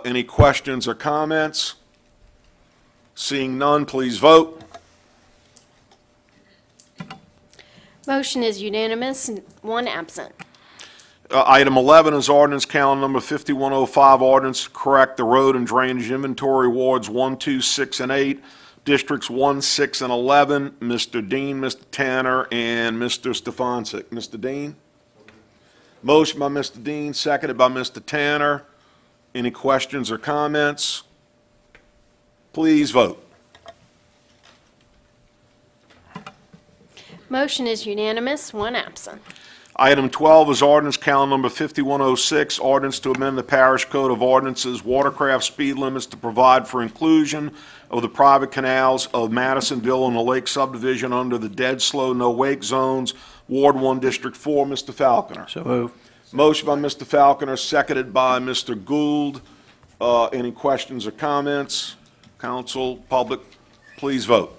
Any questions or comments? Seeing none, please vote. Motion is unanimous, 1 absent. Item 11 is ordinance calendar number 5105, ordinance to correct the road and drainage inventory wards 1, 2, 6, and 8, districts 1, 6, and 11. Mr. Dean, Mr. Tanner, and Mr. Stefanczyk. Mr. Dean? Motion by Mr. Dean, seconded by Mr. Tanner. Any questions or comments? Please vote. Motion is unanimous, 1 absent. Item 12 is ordinance calendar number 5106, ordinance to amend the parish code of ordinances, watercraft speed limits to provide for inclusion of the private canals of Madisonville and the Lake subdivision under the dead slow no wake zones, Ward 1, District 4. Mr. Falconer. So moved. Motion by Mr. Falconer, seconded by Mr. Gould. Any questions or comments? Council, public, please vote.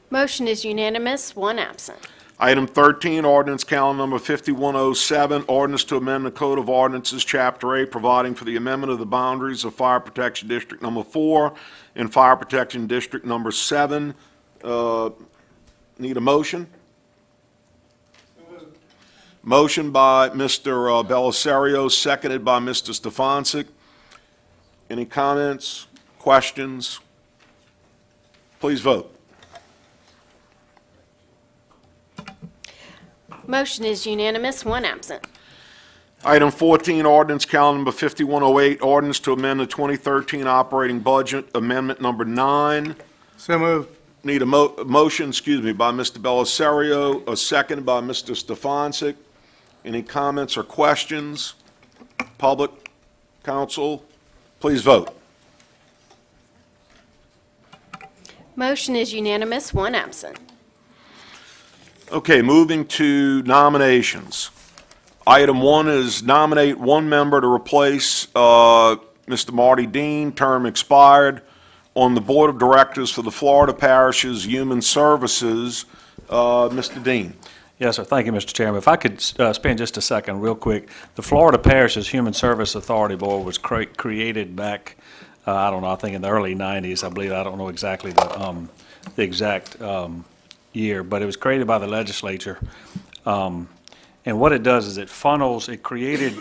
Motion is unanimous, 1 absent. Item 13, ordinance calendar number 5107, ordinance to amend the Code of Ordinances, Chapter 8, providing for the amendment of the boundaries of Fire Protection District Number 4 and Fire Protection District Number 7. Need a motion? Motion by Mr. Belisario, seconded by Mr. Stefanczyk. Any comments, questions? Please vote. Motion is unanimous, 1 absent. Item 14, ordinance calendar number 5108, ordinance to amend the 2013 operating budget, amendment number 9. So moved. Need a motion, by Mr. Belisario, a second by Mr. Stefanczyk. Any comments or questions? Public, council, please vote. Motion is unanimous, 1 absent. Okay, moving to nominations. Item 1 is nominate one member to replace Mr. Marty Dean, term expired, on the Board of Directors for the Florida Parish's Human Services. Mr. Dean. Yes, sir. Thank you, Mr. Chairman. If I could spend just a second real quick. The Florida Parish's Human Service Authority Board was created back, I don't know, I think in the early 90s, I believe. I don't know exactly the exact year, but it was created by the legislature. And what it does is it funnels, it created,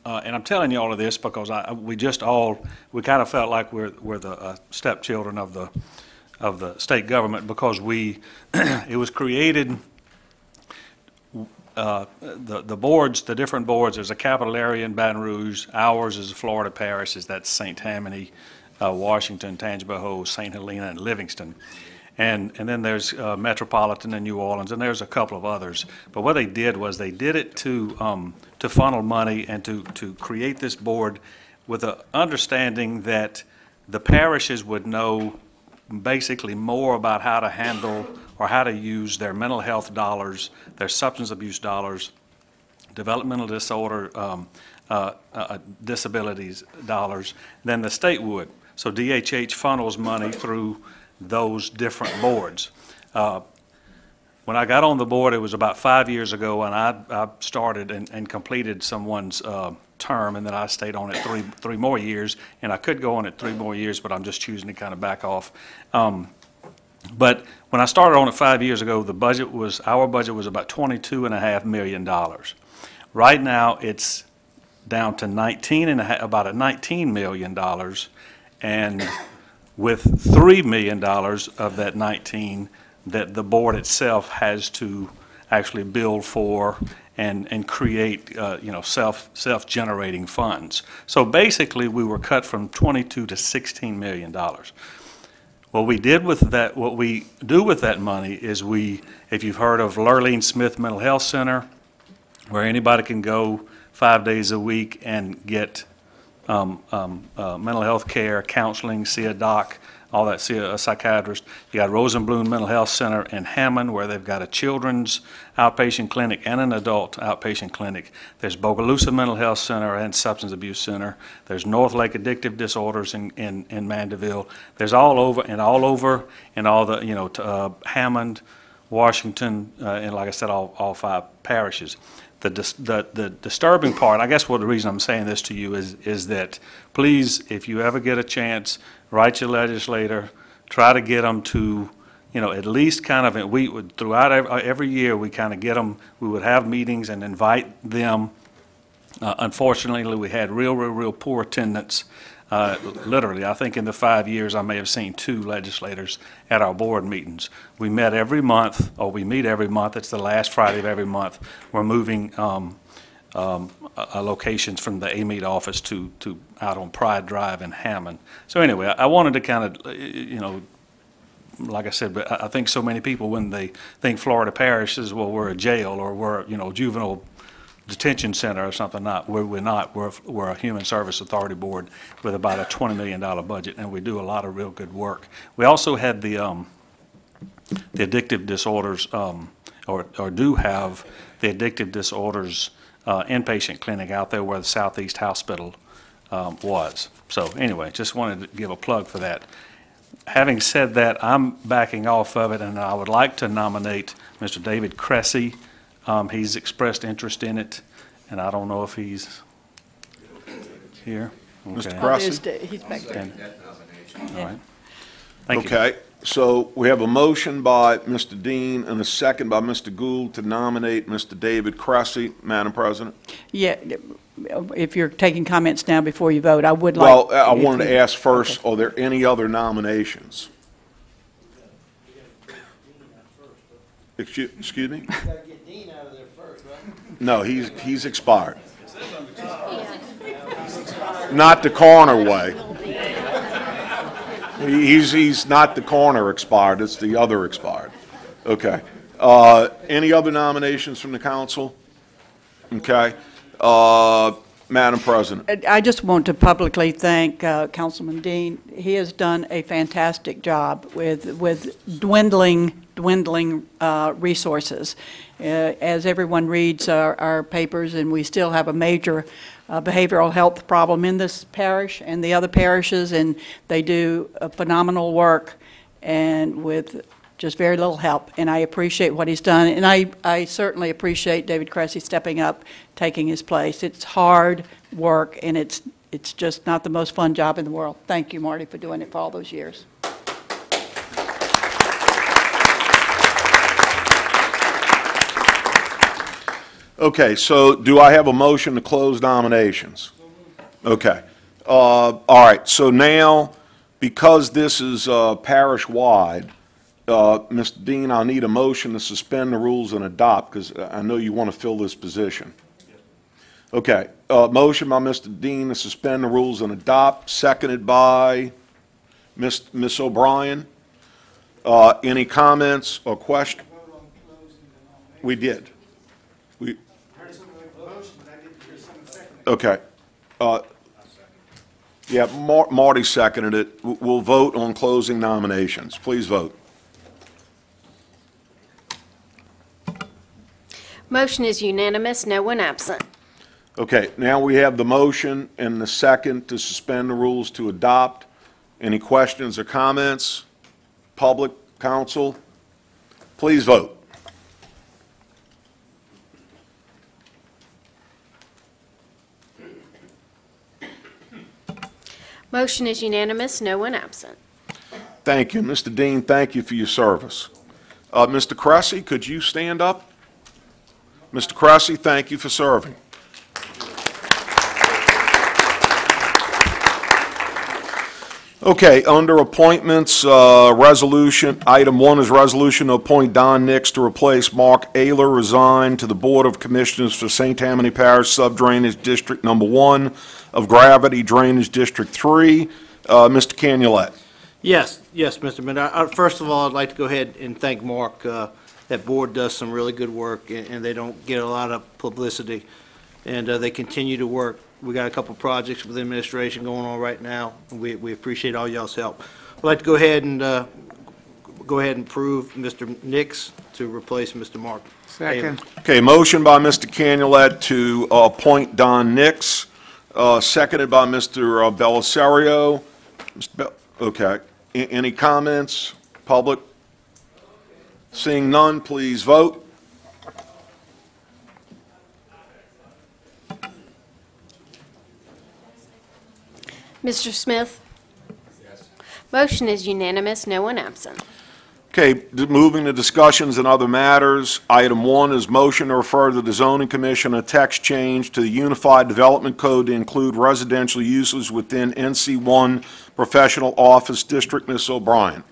and I'm telling you all of this because we kind of felt like we're the stepchildren of the state government because it was created, the boards, the different boards, there's a capital area in Baton Rouge, ours is the Florida Parishes, that's St. Tammany, Washington, Tangipahoa, St. Helena, and Livingston. And then there's Metropolitan in New Orleans, and there's a couple of others. But what they did was they did it to funnel money and to create this board with the understanding that the parishes would know basically more about how to handle or how to use their mental health dollars, their substance abuse dollars, developmental disorder disabilities dollars than the state would. So DHH funnels money through those different boards. When I got on the board, it was about 5 years ago, and I started and completed someone's term, and then I stayed on it three more years, and I could go on it 3 more years, but I'm just choosing to kind of back off. But when I started on it 5 years ago, our budget was about $22.5 million. Right now, it's down to about $19 million, and with $3 million of that 19 that the board itself has to actually build for and create, self-generating funds. So basically, we were cut from 22 to $16 million. What we do with that money is if you've heard of Lurleen Smith Mental Health Center, where anybody can go 5 days a week and get mental health care, counseling, see a doc, all that, see a psychiatrist. You got Rosenblum Mental Health Center in Hammond, where they've got a children's outpatient clinic and an adult outpatient clinic. There's Bogalusa Mental Health Center and Substance Abuse Center. There's North Lake Addictive Disorders in Mandeville. There's all over the, Hammond, Washington, and like I said, all 5 parishes. The disturbing part, I guess the reason I'm saying this to you is that please, if you ever get a chance, write your legislator, try to get them to, at least kind of, we would, throughout every year, we kind of get them, we would have meetings and invite them. Unfortunately, we had real poor attendance. Literally, I think in the 5 years, I may have seen 2 legislators at our board meetings. We met every month, or we meet every month. It's the last Friday of every month. We're moving locations from the AMED office to out on Pride Drive in Hammond. So anyway, I wanted to kind of, like I said, but I think so many people, when they think Florida parishes, well, we're a jail or we're, juvenile detention center or something. We're not. We're a Human Service Authority Board with about a $20 million budget, and we do a lot of real good work. We also had the addictive disorders, or do have the addictive disorders inpatient clinic out there where the Southeast Hospital was. So anyway, just wanted to give a plug for that. Having said that, I'm backing off of it, and I would like to nominate Mr. David Cressy. He's expressed interest in it, and I don't know if he's here. Okay. Mr. Cressy? He's back there. All right. Thank you. Okay, so we have a motion by Mr. Dean and a second by Mr. Gould to nominate Mr. David Cressy. Madam President? Yeah, if you're taking comments now before you vote, I would like... Well, I wanted to ask first, are there any other nominations? Excuse me? No, he's expired. Not the coroner way. He's not the coroner expired, it's the other expired. Okay. Any other nominations from the council? Okay. Madam President. I just want to publicly thank Councilman Dean. He has done a fantastic job with dwindling resources. As everyone reads our papers, and we still have a major behavioral health problem in this parish and the other parishes, and they do a phenomenal work and with just very little help, and I appreciate what he's done, and I certainly appreciate David Cressy stepping up, taking his place. It's hard work, and it's just not the most fun job in the world. Thank you, Marty, for doing it for all those years. Okay, so do I have a motion to close nominations? Okay. All right, so now, because this is parish-wide, Mr. Dean, I'll need a motion to suspend the rules and adopt, because I know you want to fill this position. Okay, motion by Mr. Dean to suspend the rules and adopt, seconded by Ms. O'Brien. Any comments or questions? We did. Okay. Yeah, Marty seconded it. We'll vote on closing nominations. Please vote. Motion is unanimous, no one absent. Okay, now we have the motion and the second to suspend the rules to adopt. Any questions or comments? Public, council, please vote. Motion is unanimous, no one absent. Thank you. Mr. Dean, thank you for your service. Mr. Cressy, could you stand up? Mr. Cressy, thank you for serving. Okay, under appointments, resolution, item 1 is resolution to appoint Don Nix to replace Mark Ayler, resigned, to the Board of Commissioners for St. Tammany Parish Subdrainage District Number 1 of Gravity Drainage District 3. Mr. Canulette. Yes, Mr. Mayor. First of all, I'd like to go ahead and thank Mark. That board does some really good work, and they don't get a lot of publicity, and they continue to work. We got a couple projects with the administration going on right now, and we appreciate all y'all's help. I'd like to go ahead and approve Mr. Nix to replace Mr. Mark. Second. Okay, motion by Mr. Canulette to appoint Don Nix, seconded by Mr. Belisario. Okay, any comments? Public? Seeing none, please vote. Mr. Smith? Yes. Motion is unanimous, no one absent. Okay, moving to discussions and other matters. Item 1 is motion to refer to the Zoning Commission a text change to the Unified Development Code to include residential uses within NC1 Professional Office District. Ms. O'Brien.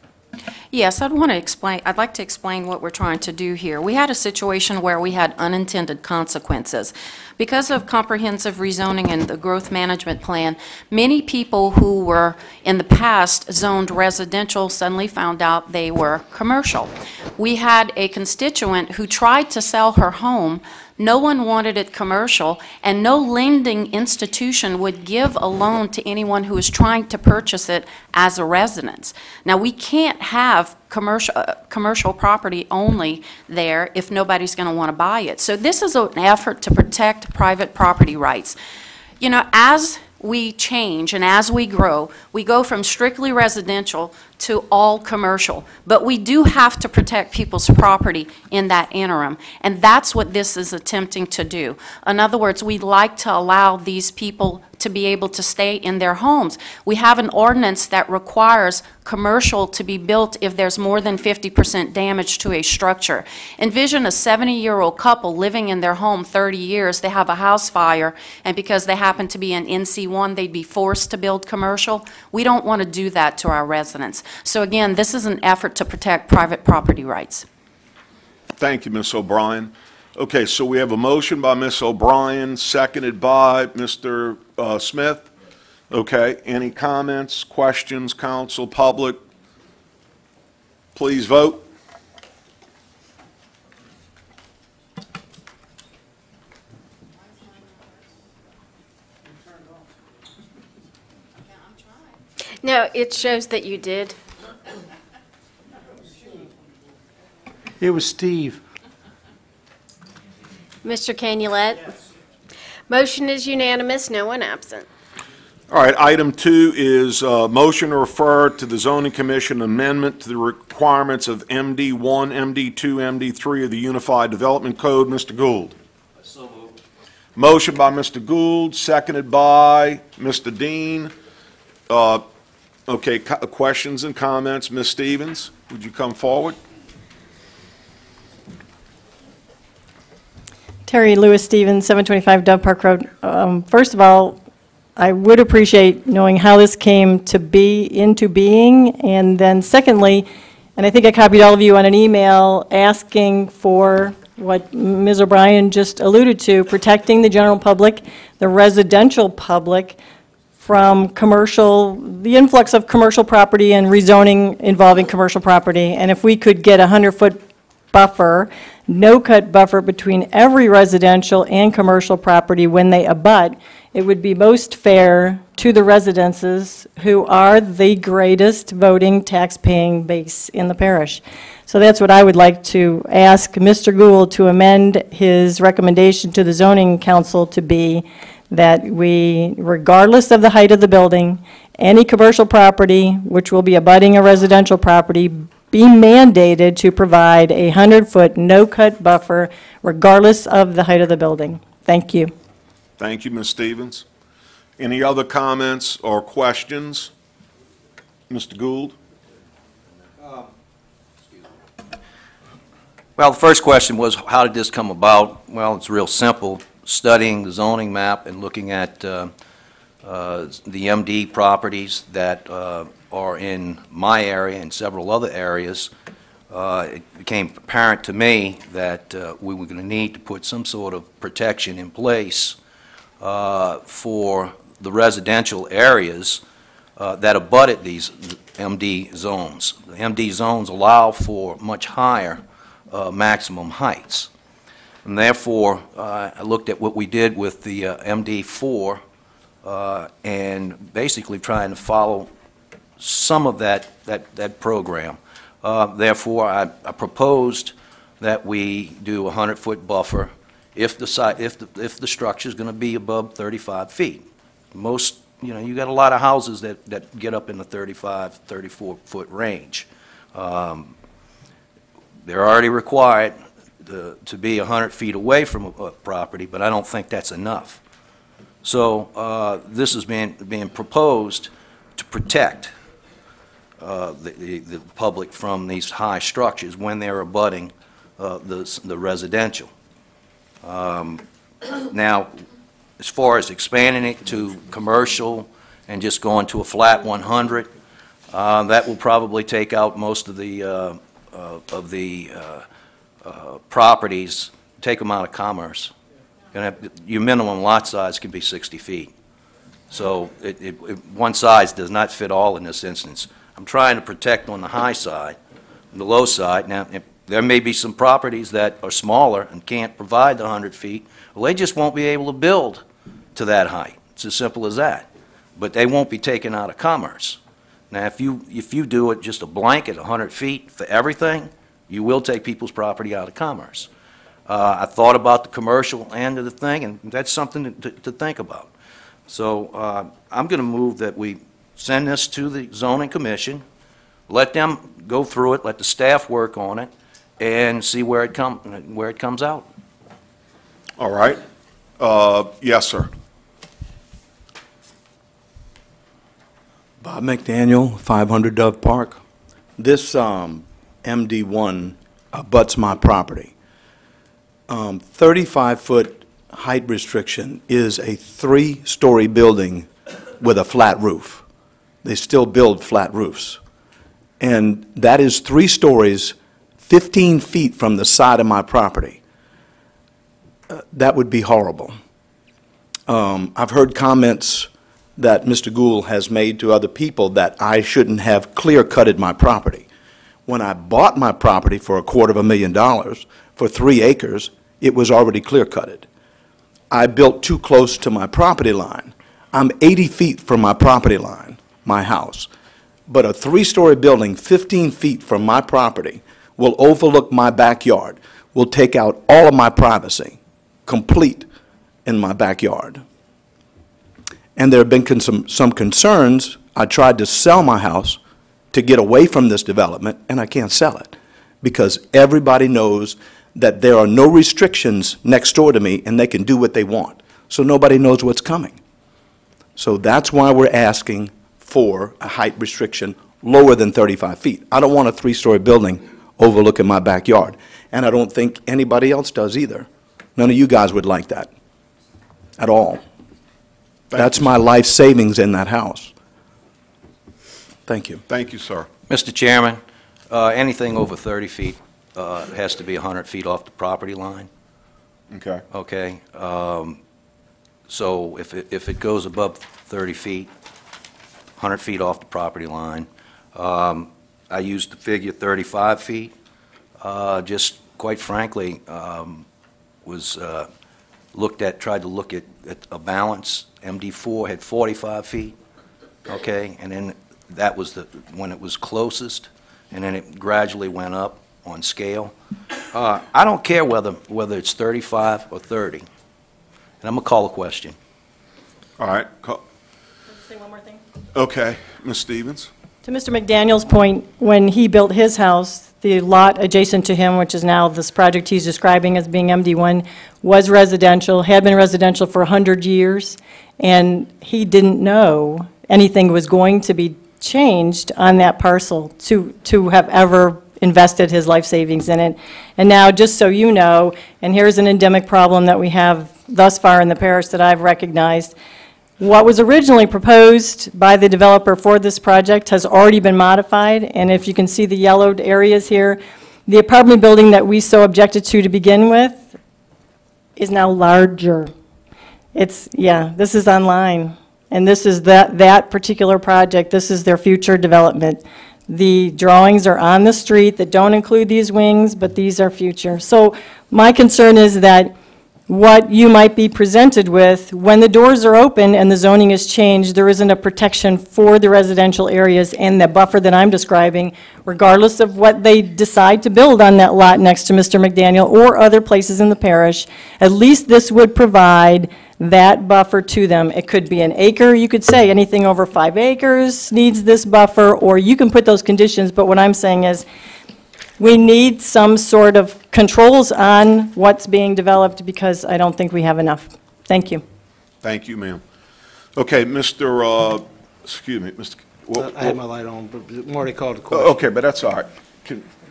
Yes, I'd like to explain what we're trying to do here. We had a situation where we had unintended consequences. Because of comprehensive rezoning and the growth management plan, many people who were in the past zoned residential suddenly found out they were commercial. We had a constituent who tried to sell her home. No one wanted it commercial, and no lending institution would give a loan to anyone who is trying to purchase it as a residence. Now, we can't have commercial property only there if nobody's going to want to buy it. So this is an effort to protect private property rights. You know, as we change and as we grow, we go from strictly residential to all commercial. But we do have to protect people's property in that interim, and that's what this is attempting to do. In other words, we'd like to allow these people to be able to stay in their homes. We have an ordinance that requires commercial to be built if there's more than 50% damage to a structure. Envision a 70-year-old couple living in their home 30 years. They have a house fire, and because they happen to be in NC1, they'd be forced to build commercial. We don't want to do that to our residents. So again, this is an effort to protect private property rights. Thank you, Ms. O'Brien. Okay, so we have a motion by Ms. O'Brien, seconded by Mr. Smith. Okay, any comments, questions, council, public? Please vote. No, it shows that you did. It was Steve. Mr. Canulet? Motion is unanimous, no one absent. All right, item 2 is motion to refer to the Zoning Commission amendment to the requirements of MD1, MD2, MD3 of the Unified Development Code. Mr. Gould. So moved. Motion by Mr. Gould, seconded by Mr. Dean. Okay, questions and comments. Ms. Stevens, would you come forward? Terry Lewis Stevens, 725 Dove Park Road. First of all, I would appreciate knowing how this came to be into being, and then secondly, and I think I copied all of you on an email asking for what Ms. O'Brien just alluded to, protecting the general public, the residential public from the influx of commercial property and rezoning involving commercial property. And if we could get a 100-foot buffer, no-cut buffer between every residential and commercial property when they abut, it would be most fair to the residences who are the greatest voting tax-paying base in the parish. So that's what I would like to ask Mr. Gould to amend his recommendation to the zoning council to be that we, regardless of the height of the building, any commercial property which will be abutting a residential property be mandated to provide a 100-foot no-cut buffer regardless of the height of the building. Thank you. Thank you, Ms. Stevens. Any other comments or questions? Mr. Gould? Well, the first question was, how did this come about? Well, it's real simple. Studying the zoning map and looking at the MD properties that are in my area and several other areas, it became apparent to me that we were going to need to put some sort of protection in place for the residential areas that abutted these MD zones. The MD zones allow for much higher maximum heights. And therefore, I looked at what we did with the MD4 and basically trying to follow some of that program. Therefore, I proposed that we do a 100-foot buffer if the structure is going to be above 35 feet. Most, you got a lot of houses that get up in the 35, 34-foot range. They're already required to be 100 feet away from a property, but I don't think that's enough. So this is being proposed to protect the public from these high structures when they're abutting the residential. Now, as far as expanding it to commercial and just going to a flat 100, that will probably take out most of the properties, take them out of commerce. Your minimum lot size can be 60 feet. So one size does not fit all in this instance. I'm trying to protect on the high side and the low side. Now, there may be some properties that are smaller and can't provide the 100 feet. Well, they just won't be able to build to that height. It's as simple as that. But they won't be taken out of commerce. Now, if you do it just a blanket 100 feet for everything, you will take people's property out of commerce. I thought about the commercial end of the thing, and that's something to think about. So I'm going to move that we send this to the zoning commission, let them go through it, let the staff work on it, and see where it comes out. All right. Yes, sir. Bob McDaniel, 500 Dove Park. This MD1 abuts my property. 35-foot height restriction is a 3-story building with a flat roof. They still build flat roofs. And that is 3 stories, 15 feet from the side of my property. That would be horrible. I've heard comments that Mr. Gould has made to other people that I shouldn't have clear-cutted my property. When I bought my property for $250,000 for 3 acres, it was already clear-cutted. I built too close to my property line. I'm 80 feet from my property line, my house. but a three-story building 15 feet from my property will overlook my backyard, will take out all of my privacy, complete in my backyard. And there have been some concerns. I tried to sell my house to get away from this development, and I can't sell it because everybody knows that there are no restrictions next door to me and they can do what they want. So nobody knows what's coming. So that's why we're asking for a height restriction lower than 35 feet. I don't want a three-story building overlooking my backyard, and I don't think anybody else does either. None of you guys would like that at all. That's my life savings in that house. Thank you. Thank you, sir. Mr. Chairman, anything over 30 feet has to be 100 feet off the property line. Okay. Okay. So if it goes above 30 feet, 100 feet off the property line, I used the figure 35 feet. Just quite frankly, was tried to look at a balance. MD4 had 45 feet, okay, and then that was when it was closest, and then it gradually went up on scale. I don't care whether it's 35 or 30, and I'm gonna call a question. All right. Say one more thing. Okay, Ms. Stevens. To Mr. McDaniel's point, when he built his house, the lot adjacent to him, which is now this project he's describing as being MD1, was residential, had been residential for 100 years, and he didn't know anything was going to be changed on that parcel to have ever invested his life savings in it. And now, just so you know, and here's an endemic problem that we have thus far in the parish that I've recognized, what was originally proposed by the developer for this project has already been modified, and if you can see the yellowed areas here, the apartment building that we so objected to begin with is now larger. This is online, and this is that particular project. This is their future development. The drawings are on the street that don't include these wings, but these are future. So my concern is that what you might be presented with, when the doors are open and the zoning is changed, there isn't a protection for the residential areas and the buffer that I'm describing, regardless of what they decide to build on that lot next to Mr. McDaniel or other places in the parish. At least this would provide that buffer to them. It could be an acre. You could say anything over 5 acres needs this buffer, or you can put those conditions, but what I'm saying is we need some sort of controls on what's being developed because I don't think we have enough. Thank you. Thank you, ma'am. Okay, Mr. Excuse me, Mr. I had my light on, but Marty called the question. Okay, but that's all right.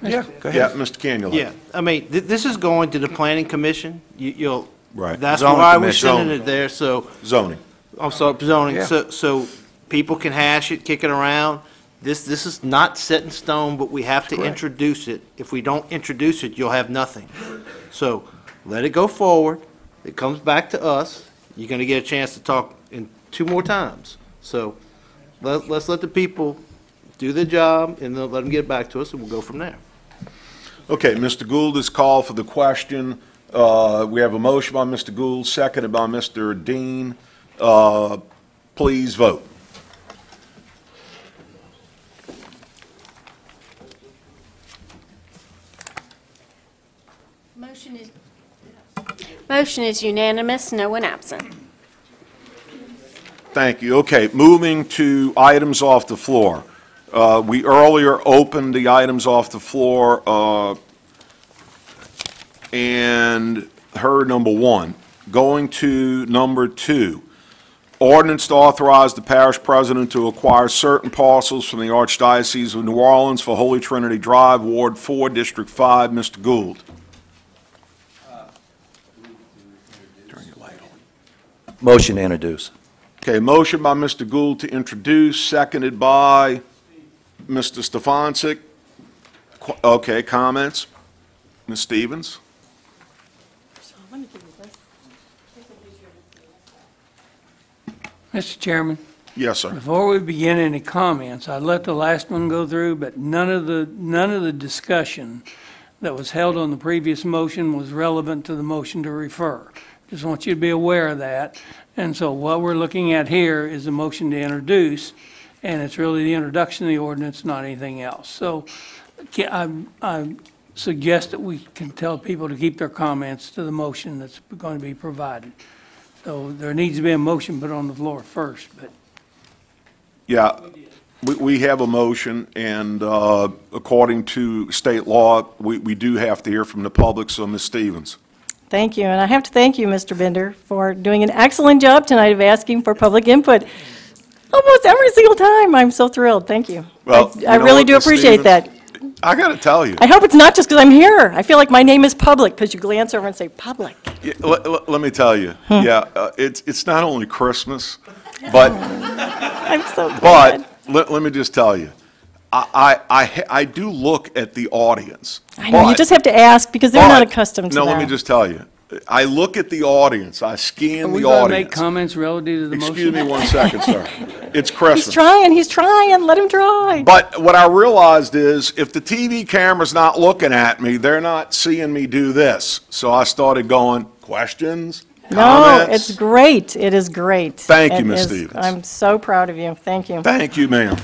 Yeah, go ahead. Yeah, Mr. Canula. Yeah, I mean, this is going to the planning commission. You'll, Right. that's Zoning why we're commission. sending it there, so. Zoning. I'm sorry, zoning, Yeah. so people can hash it, kick it around. This is not set in stone, but we have to introduce it. If we don't introduce it, you'll have nothing. So let it go forward. It comes back to us. You're gonna get a chance to talk in 2 more times. So let's let the people do their job, and then let them get back to us, and we'll go from there. Okay, Mr. Gould is called for the question. We have a motion by Mr. Gould, seconded by Mr. Dean. Please vote. Motion is unanimous, no one absent. Thank you. Okay, moving to items off the floor. We earlier opened the items off the floor and heard number 1. Going to number 2, ordinance to authorize the parish president to acquire certain parcels from the Archdiocese of New Orleans for Holy Trinity Drive, Ward 4, District 5. Mr. Gould. Motion to introduce. Okay, motion by Mr. Gould to introduce, seconded by Mr. Stefancic. Okay, comments? Ms. Stevens? Mr. Chairman, Yes, sir. before we begin any comments, I'd let the last one go through, but none of the discussion that was held on the previous motion was relevant to the motion to refer. Just want you to be aware of that. And so what we're looking at here is a motion to introduce, and it's really the introduction of the ordinance, not anything else. So I suggest that we can tell people to keep their comments to the motion that's going to be provided. So there needs to be a motion put on the floor first, but. Yeah, we have a motion, and according to state law, we do have to hear from the public, so Ms. Stevens. Thank you, and I have to thank you, Mr. Bender, for doing an excellent job tonight of asking for public input almost every single time. I'm so thrilled. Thank you. Well, I really do appreciate that. I got to tell you. I hope it's not just because I'm here. I feel like my name is public because you glance over and say public. Yeah, let me tell you. It's not only Christmas, but I'm so glad. But let me just tell you, I do look at the audience. I know, you just have to ask because they're not accustomed to that. No, let me just tell you. I look at the audience. I scan the Are we going to audience. make comments relative to the motion? Excuse me 1 second, sir. It's Christmas. He's trying, let him try. But what I realized is if the TV camera's not looking at me, they're not seeing me do this. So I started going, questions, comments. No, it's great. It is great. Thank you, It Ms. is- Stevens. I'm so proud of you. Thank you. Thank you, ma'am.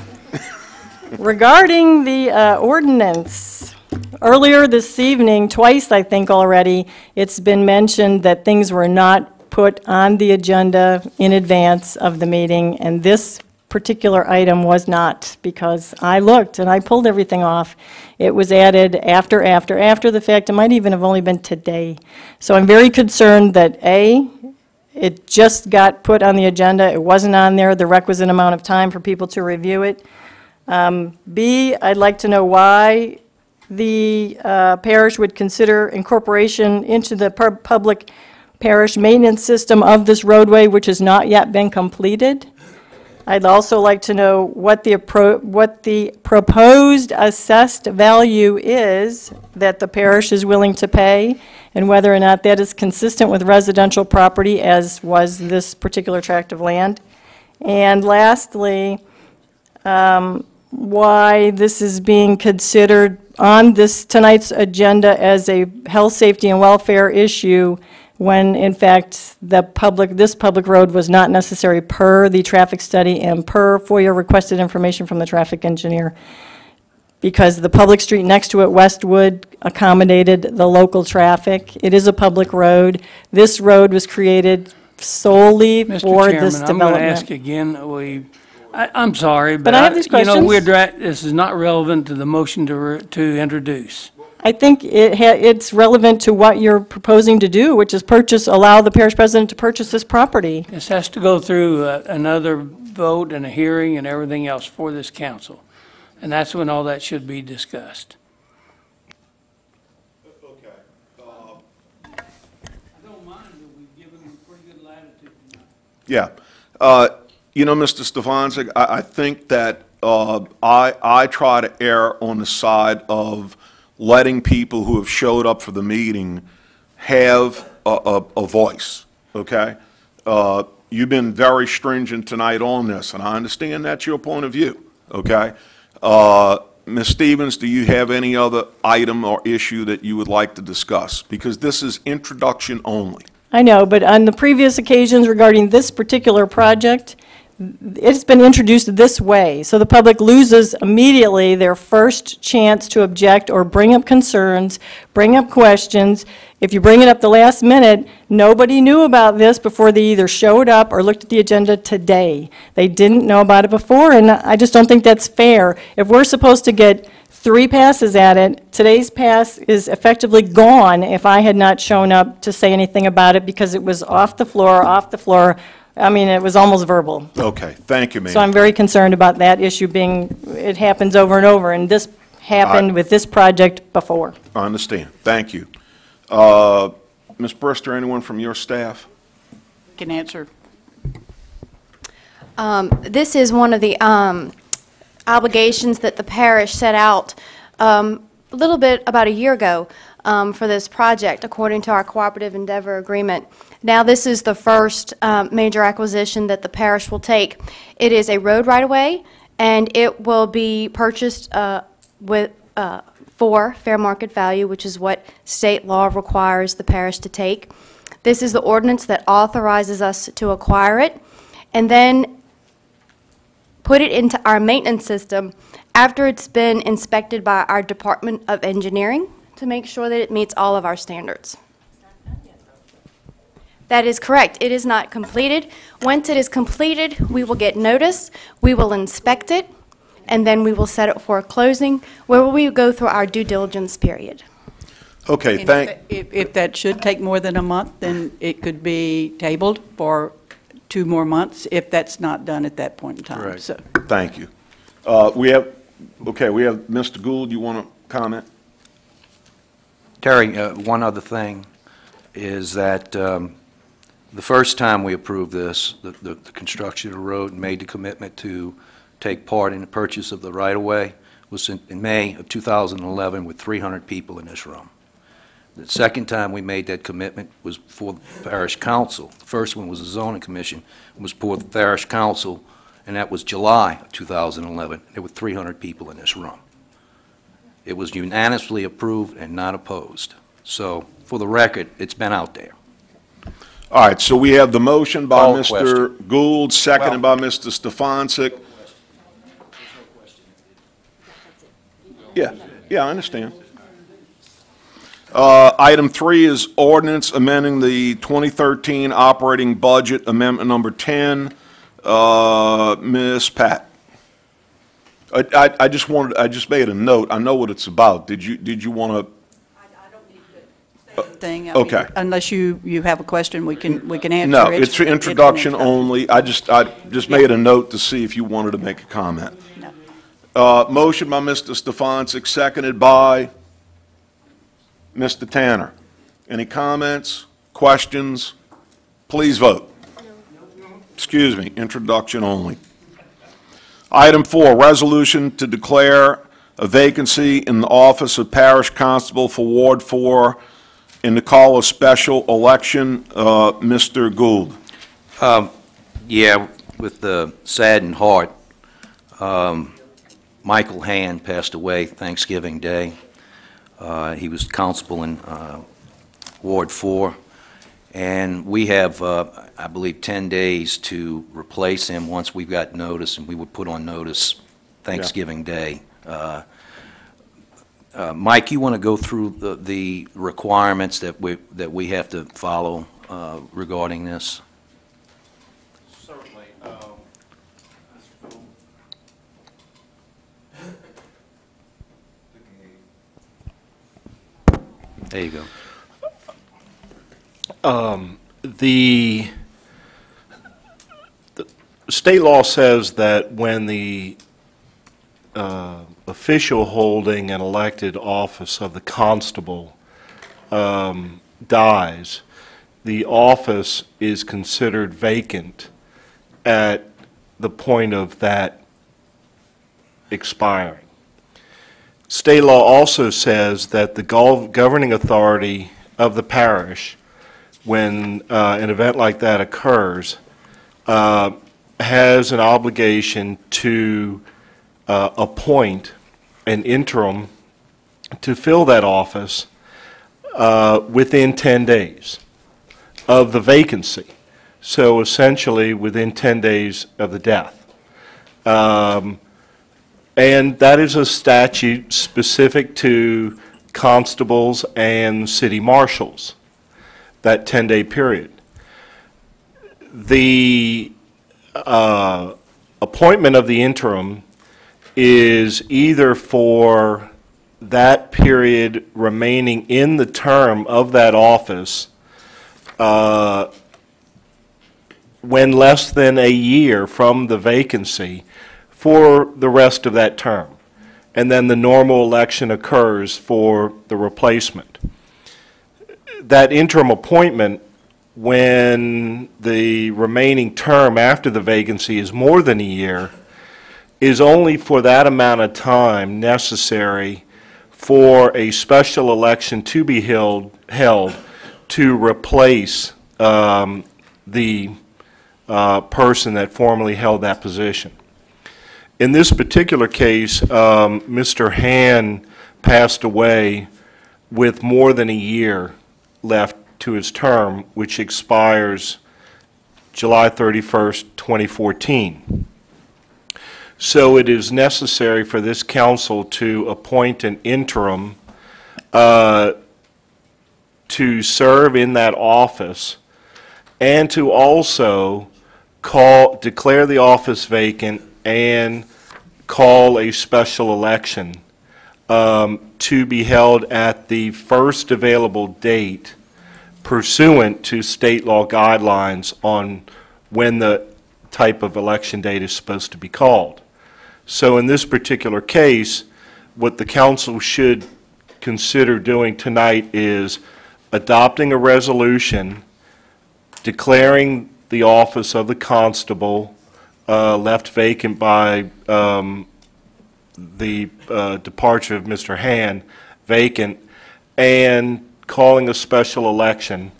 Regarding the ordinance, earlier this evening, twice I think already, it's been mentioned that things were not put on the agenda in advance of the meeting, and this particular item was not, because I looked and I pulled everything off. It was added after the fact. It might even have only been today. So I'm very concerned that A, it just got put on the agenda, it wasn't on there the requisite amount of time for people to review it. B, I'd like to know why the parish would consider incorporation into the public parish maintenance system of this roadway, which has not yet been completed. I'd also like to know what the proposed assessed value is that the parish is willing to pay, and whether or not that is consistent with residential property, as was this particular tract of land. And lastly, why this is being considered on tonight's agenda as a health, safety, and welfare issue, when in fact this public road was not necessary per the traffic study and per FOIA requested information from the traffic engineer, because the public street next to it, Westwood, accommodated the local traffic. It is a public road. This road was created solely for this development. Mr. Chairman, I'm going to ask again, I'm sorry, but I have these questions. This is not relevant to the motion to introduce. I think it's relevant to what you're proposing to do, which is allow the parish president to purchase this property. This has to go through another vote and a hearing and everything else for this council. And that's when all that should be discussed. I don't mind, but we've given them pretty good latitude. Yeah. Mr. Stefanczyk, I think that I try to err on the side of letting people who have showed up for the meeting have a voice, okay? You've been very stringent tonight on this, and I understand that's your point of view, okay? Ms. Stevens, do you have any other item or issue that you would like to discuss? Because this is introduction only. I know, but on the previous occasions regarding this particular project, it's been introduced this way, so the public loses immediately their first chance to object or bring up concerns, bring up questions. If you bring it up the last minute, nobody knew about this before they either showed up or looked at the agenda today. They didn't know about it before, and I just don't think that's fair. If we're supposed to get 3 passes at it, today's pass is effectively gone if I had not shown up to say anything about it because it was off the floor. I mean, it was almost verbal. Okay, thank you, ma'am. So I'm very concerned about that issue it happens over and over, and this happened with this project before. I understand. Thank you. Ms. Brister, anyone from your staff? Can answer. This is one of the obligations that the parish set out a little bit about a year ago for this project, according to our cooperative endeavor agreement. Now, this is the first major acquisition that the parish will take. It is a road right-of-way, and it will be purchased for fair market value, which is what state law requires the parish to take. This is the ordinance that authorizes us to acquire it. And then put it into our maintenance system after it's been inspected by our Department of Engineering to make sure that it meets all of our standards. That is correct. It is not completed. Once it is completed, we will get notice, we will inspect it, and then we will set it for a closing where we will go through our due diligence period. Okay, And if that should take more than a month, then it could be tabled for 2 more months if that's not done at that point in time. Right. So, Thank you. We have Mr. Gould, you want to comment? Terry, one other thing is that the first time we approved this, the construction of the road and made the commitment to take part in the purchase of the right-of-way was in May of 2011 with 300 people in this room. The second time we made that commitment was for the Parish Council. The first one was the Zoning Commission, was for the Parish Council, and that was July of 2011. There were 300 people in this room. It was unanimously approved and not opposed. So, for the record, it's been out there. All right, so we have the motion by Call Mr. Gould, seconded by Mr. Stefanczyk. Yeah, I understand. Item 3 is ordinance amending the 2013 operating budget, amendment number 10. Ms. Pat. I just made a note. I know what it's about. Did you want to? thing. I Okay. mean, unless you have a question, we can answer it. No, it's introduction only. I just made a note to see if you wanted to make a comment. No. Motion by Mr. Stefanczyk, seconded by Mr. Tanner. Any comments, questions? Please vote. Excuse me, introduction only. Item 4, resolution to declare a vacancy in the office of Parish Constable for Ward 4 and to call a special election. Mr. Gould. Yeah, with the saddened heart, Michael Hand passed away Thanksgiving Day. He was constable in Ward 4, and we have, I believe, 10 days to replace him once we've got notice, and we would put on notice Thanksgiving Day. Mike, you want to go through the requirements that we have to follow regarding this? Certainly. There you go. The state law says that when the official holding an elected office of the constable dies, the office is considered vacant at the point of that expiring. State law also says that the governing authority of the parish, when an event like that occurs, has an obligation to appoint an interim to fill that office within 10 days of the vacancy. So essentially within 10 days of the death. And that is a statute specific to constables and city marshals, that 10-day period. The appointment of the interim is either for that period remaining in the term of that office when less than a year from the vacancy for the rest of that term. And then the normal election occurs for the replacement. That interim appointment, when the remaining term after the vacancy is more than a year, is only for that amount of time necessary for a special election to be held to replace the person that formerly held that position. In this particular case, Mr. Hand passed away with more than a year left to his term, which expires July 31st, 2014. So it is necessary for this council to appoint an interim to serve in that office, and to also declare the office vacant and call a special election to be held at the first available date pursuant to state law guidelines on when the type of election date is supposed to be called. So in this particular case, what the council should consider doing tonight is adopting a resolution declaring the office of the constable left vacant by the departure of Mr. Hand vacant, and calling a special election,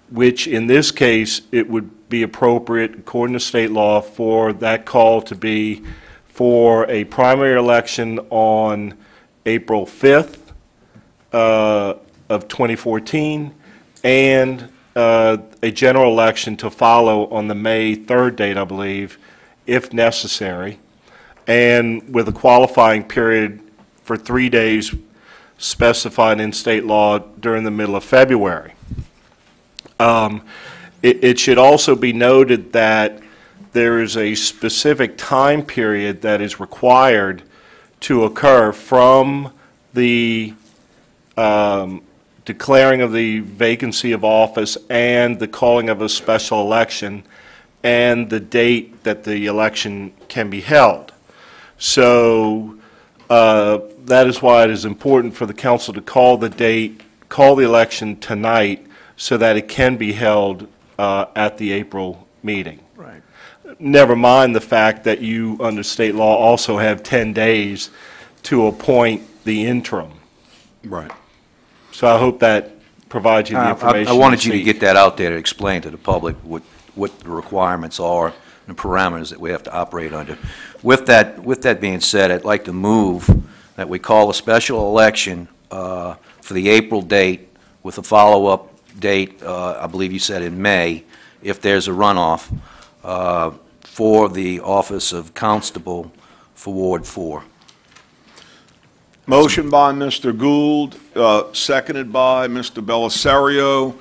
which in this case, it would be appropriate, according to state law, for that call to be for a primary election on April 5th of 2014, and a general election to follow on the May 3rd date, I believe, if necessary, and with a qualifying period for 3 days specified in state law during the middle of February. It should also be noted that there is a specific time period that is required to occur from the declaring of the vacancy of office and the calling of a special election and the date that the election can be held. So that is why it is important for the council to call the election tonight so that it can be held at the April meeting. Right. Never mind the fact that you, under state law, also have 10 days to appoint the interim. Right. So I hope that provides you the information. I wanted you to get that out there to explain to the public what the requirements are and the parameters that we have to operate under. With that being said, I'd like to move that we call a special election for the April date with a follow-up date, I believe you said in May, if there's a runoff, for the office of constable for Ward 4. Motion by Mr. Gould, seconded by Mr. Belisario.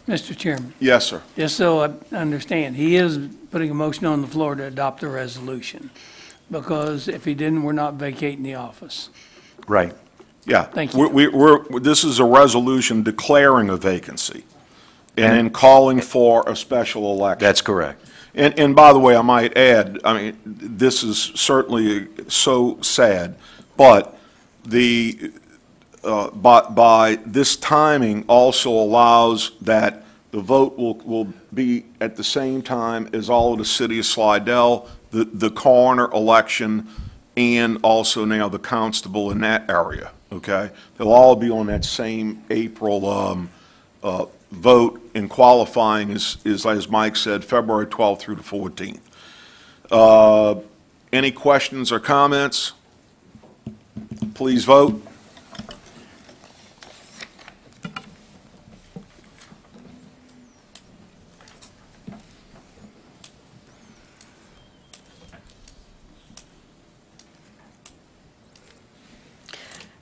Mr. Chairman, Yes, sir. just so I understand, he is putting a motion on the floor to adopt the resolution, because if he didn't, we're not vacating the office. Right. Yeah. Thank you. This is a resolution declaring a vacancy and then calling for a special election. That's correct. And by the way, I might add, I mean, this is certainly so sad, but by this timing also allows that the vote will be at the same time as all of the city of Slidell, the coroner election, and also now the constable in that area, okay? They'll all be on that same April vote, and qualifying is, as Mike said, February 12th through the 14th. Any questions or comments? Please vote.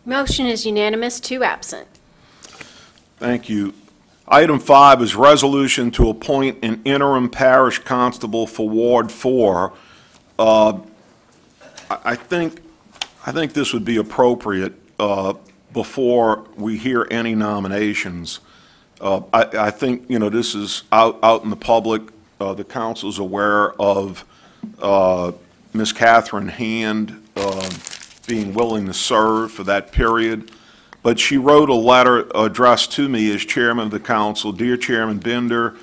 Motion is unanimous, 2 absent. Thank you. Item 5 is resolution to appoint an interim parish constable for Ward 4. I think this would be appropriate before we hear any nominations. I think, you know, this is out in the public. The council's aware of Ms. Catherine Hand being willing to serve for that period. But she wrote a letter addressed to me as chairman of the council. Dear Chairman Bender,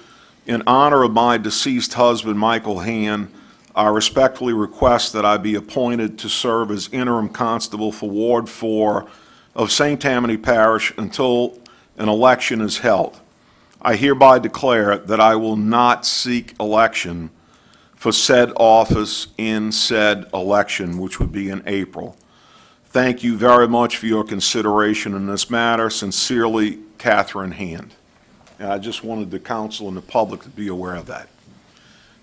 in honor of my deceased husband, Michael Hand, I respectfully request that I be appointed to serve as interim constable for Ward 4 of St. Tammany Parish until an election is held. I hereby declare that I will not seek election for said office in said election, which would be in April. Thank you very much for your consideration in this matter. Sincerely, Catherine Hand. And I just wanted the council and the public to be aware of that.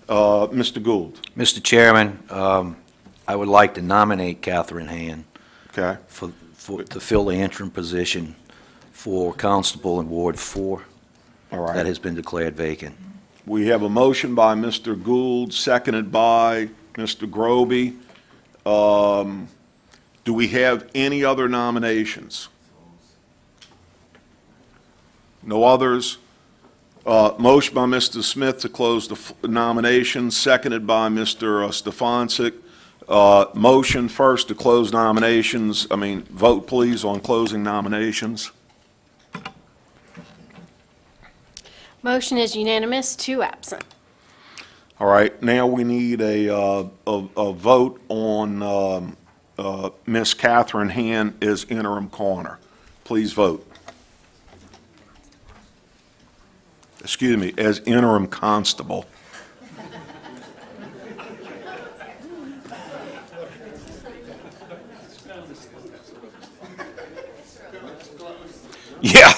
Mr. Gould. Mr. Chairman, I would like to nominate Catherine Hand Okay. to fill the interim position for Constable in Ward 4. All right. That has been declared vacant. We have a motion by Mr. Gould, seconded by Mr. Groby. Do we have any other nominations? No others? Motion by Mr. Smith to close the nominations, seconded by Mr. Stefancic. Motion first to close nominations. Vote please on closing nominations. Motion is unanimous, 2 absent. All right, now we need a vote on Miss Catherine Hand as interim coroner. Please vote. Excuse me, as interim constable. Yeah.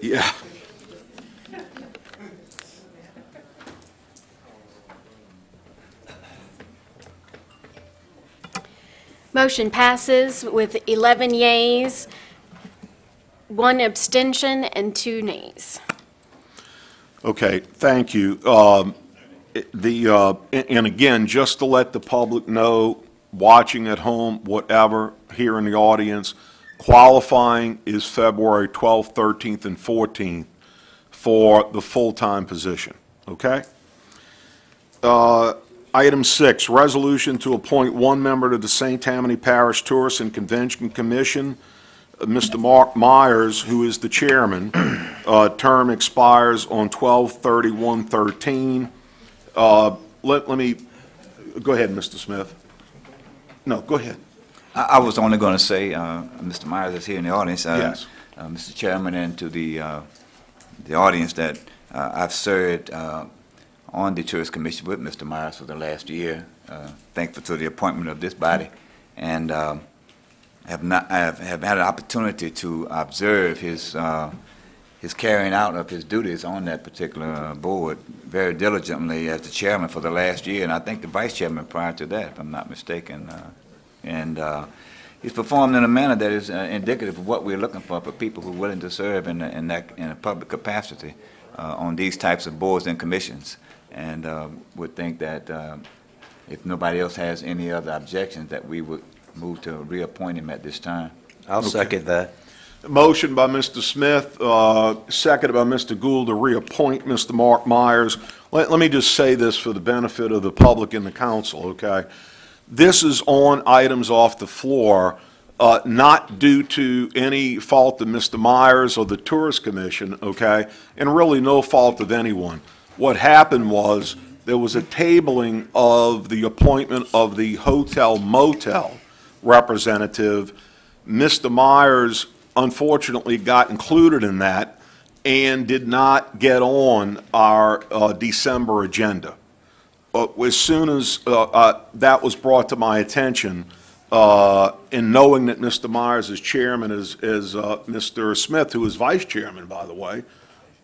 Yeah. Motion passes with 11 yeas, 1 abstention, and 2 nays. Okay, thank you. And again, just to let the public know, watching at home, whatever, here in the audience, qualifying is February 12th, 13th, and 14th for the full-time position, okay? Item 6, resolution to appoint 1 member to the St. Tammany Parish Tourist and Convention Commission. Mr. Mark Myers, who is the chairman, term expires on 12/31/13. Let me, go ahead, Mr. Smith. No, go ahead. I was only going to say, Mr. Myers is here in the audience. Yes. Mr. Chairman, and to the audience, that I've served on the Tourist Commission with Mr. Myers for the last year, thankful to the appointment of this body, and have had an opportunity to observe his carrying out of his duties on that particular board very diligently as the chairman for the last year, and I think the vice chairman prior to that, if I'm not mistaken. He's performed in a manner that is indicative of what we're looking for people who are willing to serve in a public capacity on these types of boards and commissions. And would think that if nobody else has any other objections, that we would move to reappoint him at this time. I'll second that. Motion by Mr. Smith, seconded by Mr. Gould to reappoint Mr. Mark Myers. Let me just say this for the benefit of the public and the council, okay? This is on items off the floor, not due to any fault of Mr. Myers or the Tourist Commission, okay? And really no fault of anyone. What happened was there was a tabling of the appointment of the hotel motel representative. Mr. Myers unfortunately got included in that and did not get on our December agenda. As soon as that was brought to my attention, in knowing that Mr. Myers is chairman, as Mr. Smith, who is vice chairman, by the way,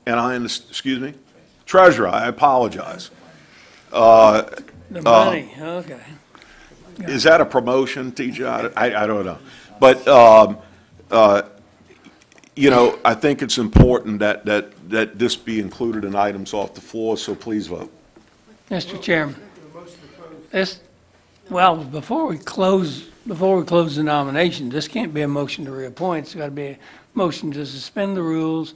and excuse me, treasurer, I apologize. The money, okay. Is that a promotion, TJ? I don't know. But, you know, I think it's important that this be included in items off the floor, so please vote. Mr. Chairman, before we close the nomination, this can't be a motion to reappoint. It's got to be a motion to suspend the rules,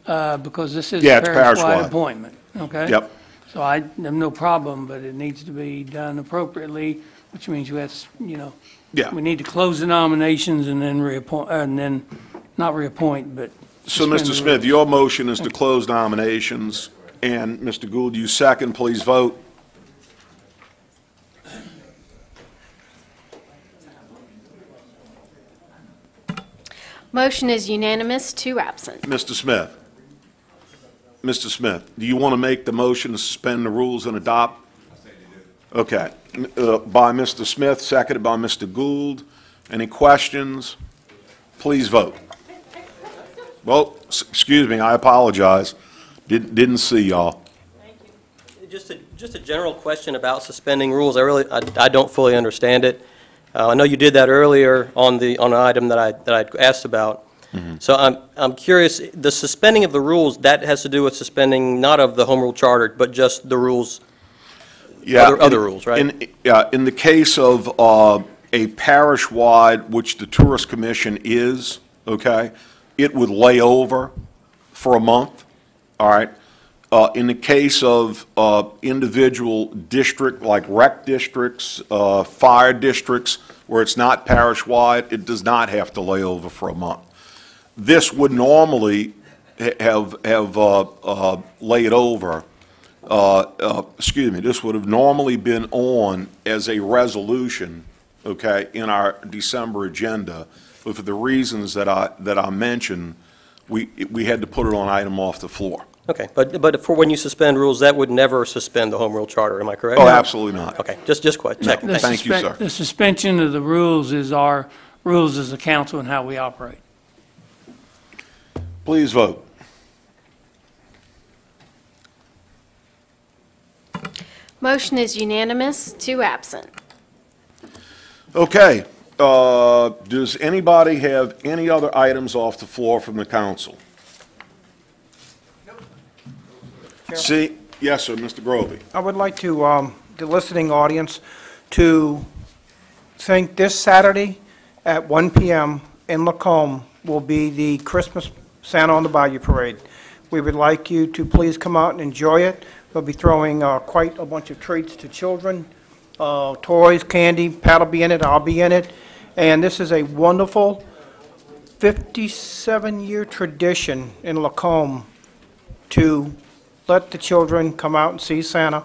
because this is a parish-wide appointment, okay? Yep. So I have no problem, but it needs to be done appropriately, which means we have, we need to close the nominations and then reappoint, and then not reappoint, but So, Mr. Smith, your motion is to close nominations, and Mr. Gould, you second, please vote. Motion is unanimous, 2 absent. Mr. Smith. Mr. Smith, do you want to make the motion to suspend the rules and adopt? Okay. By Mr. Smith, seconded by Mr. Gould. Any questions? Please vote. Well, excuse me, I apologize. Didn't see y'all. Just a general question about suspending rules. I don't fully understand it. I know you did that earlier on an item that I asked about. So I'm curious, the suspending of the rules, that has to do with suspending not of the home rule charter, but just the rules, other rules, right? In the case of a parish-wide, which the Tourist Commission is, okay, it would lay over for a month, all right? In the case of individual district, like rec districts, fire districts, where it's not parish-wide, it does not have to lay over for a month. This would normally have laid over, this would have normally been on as a resolution, okay, in our December agenda, but for the reasons that I mentioned, we had to put it on item off the floor. Okay, but for when you suspend rules, that would never suspend the home rule charter, am I correct? Oh, absolutely not. Okay, just quite checking. No, thank you, sir. The suspension of the rules is our rules as a council and how we operate. Please vote. Motion is unanimous, 2 absent. Okay, does anybody have any other items off the floor from the council? See, yes, sir, Mr. Grovey. I would like to, the listening audience, to think this Saturday at 1 p.m. in Lacombe will be the Christmas Santa on the Bayou Parade. We would like you to please come out and enjoy it. We'll be throwing quite a bunch of treats to children, toys, candy. Pat will be in it, I'll be in it. And this is a wonderful 57-year tradition in Lacombe to let the children come out and see Santa,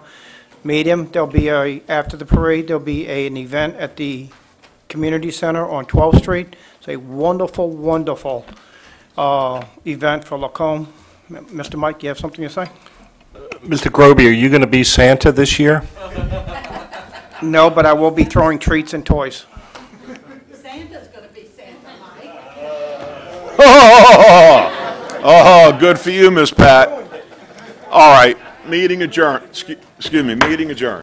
meet him. There'll be after the parade, there'll be an event at the community center on 12th Street. It's a wonderful, wonderful event for Lacombe. Mr. Mike, you have something to say? Mr. Groby, are you going to be Santa this year? No, but I will be throwing treats and toys. Santa's going to be Santa, Mike. Oh, good for you, Miss Pat. All right, meeting adjourned. Excuse me, meeting adjourned.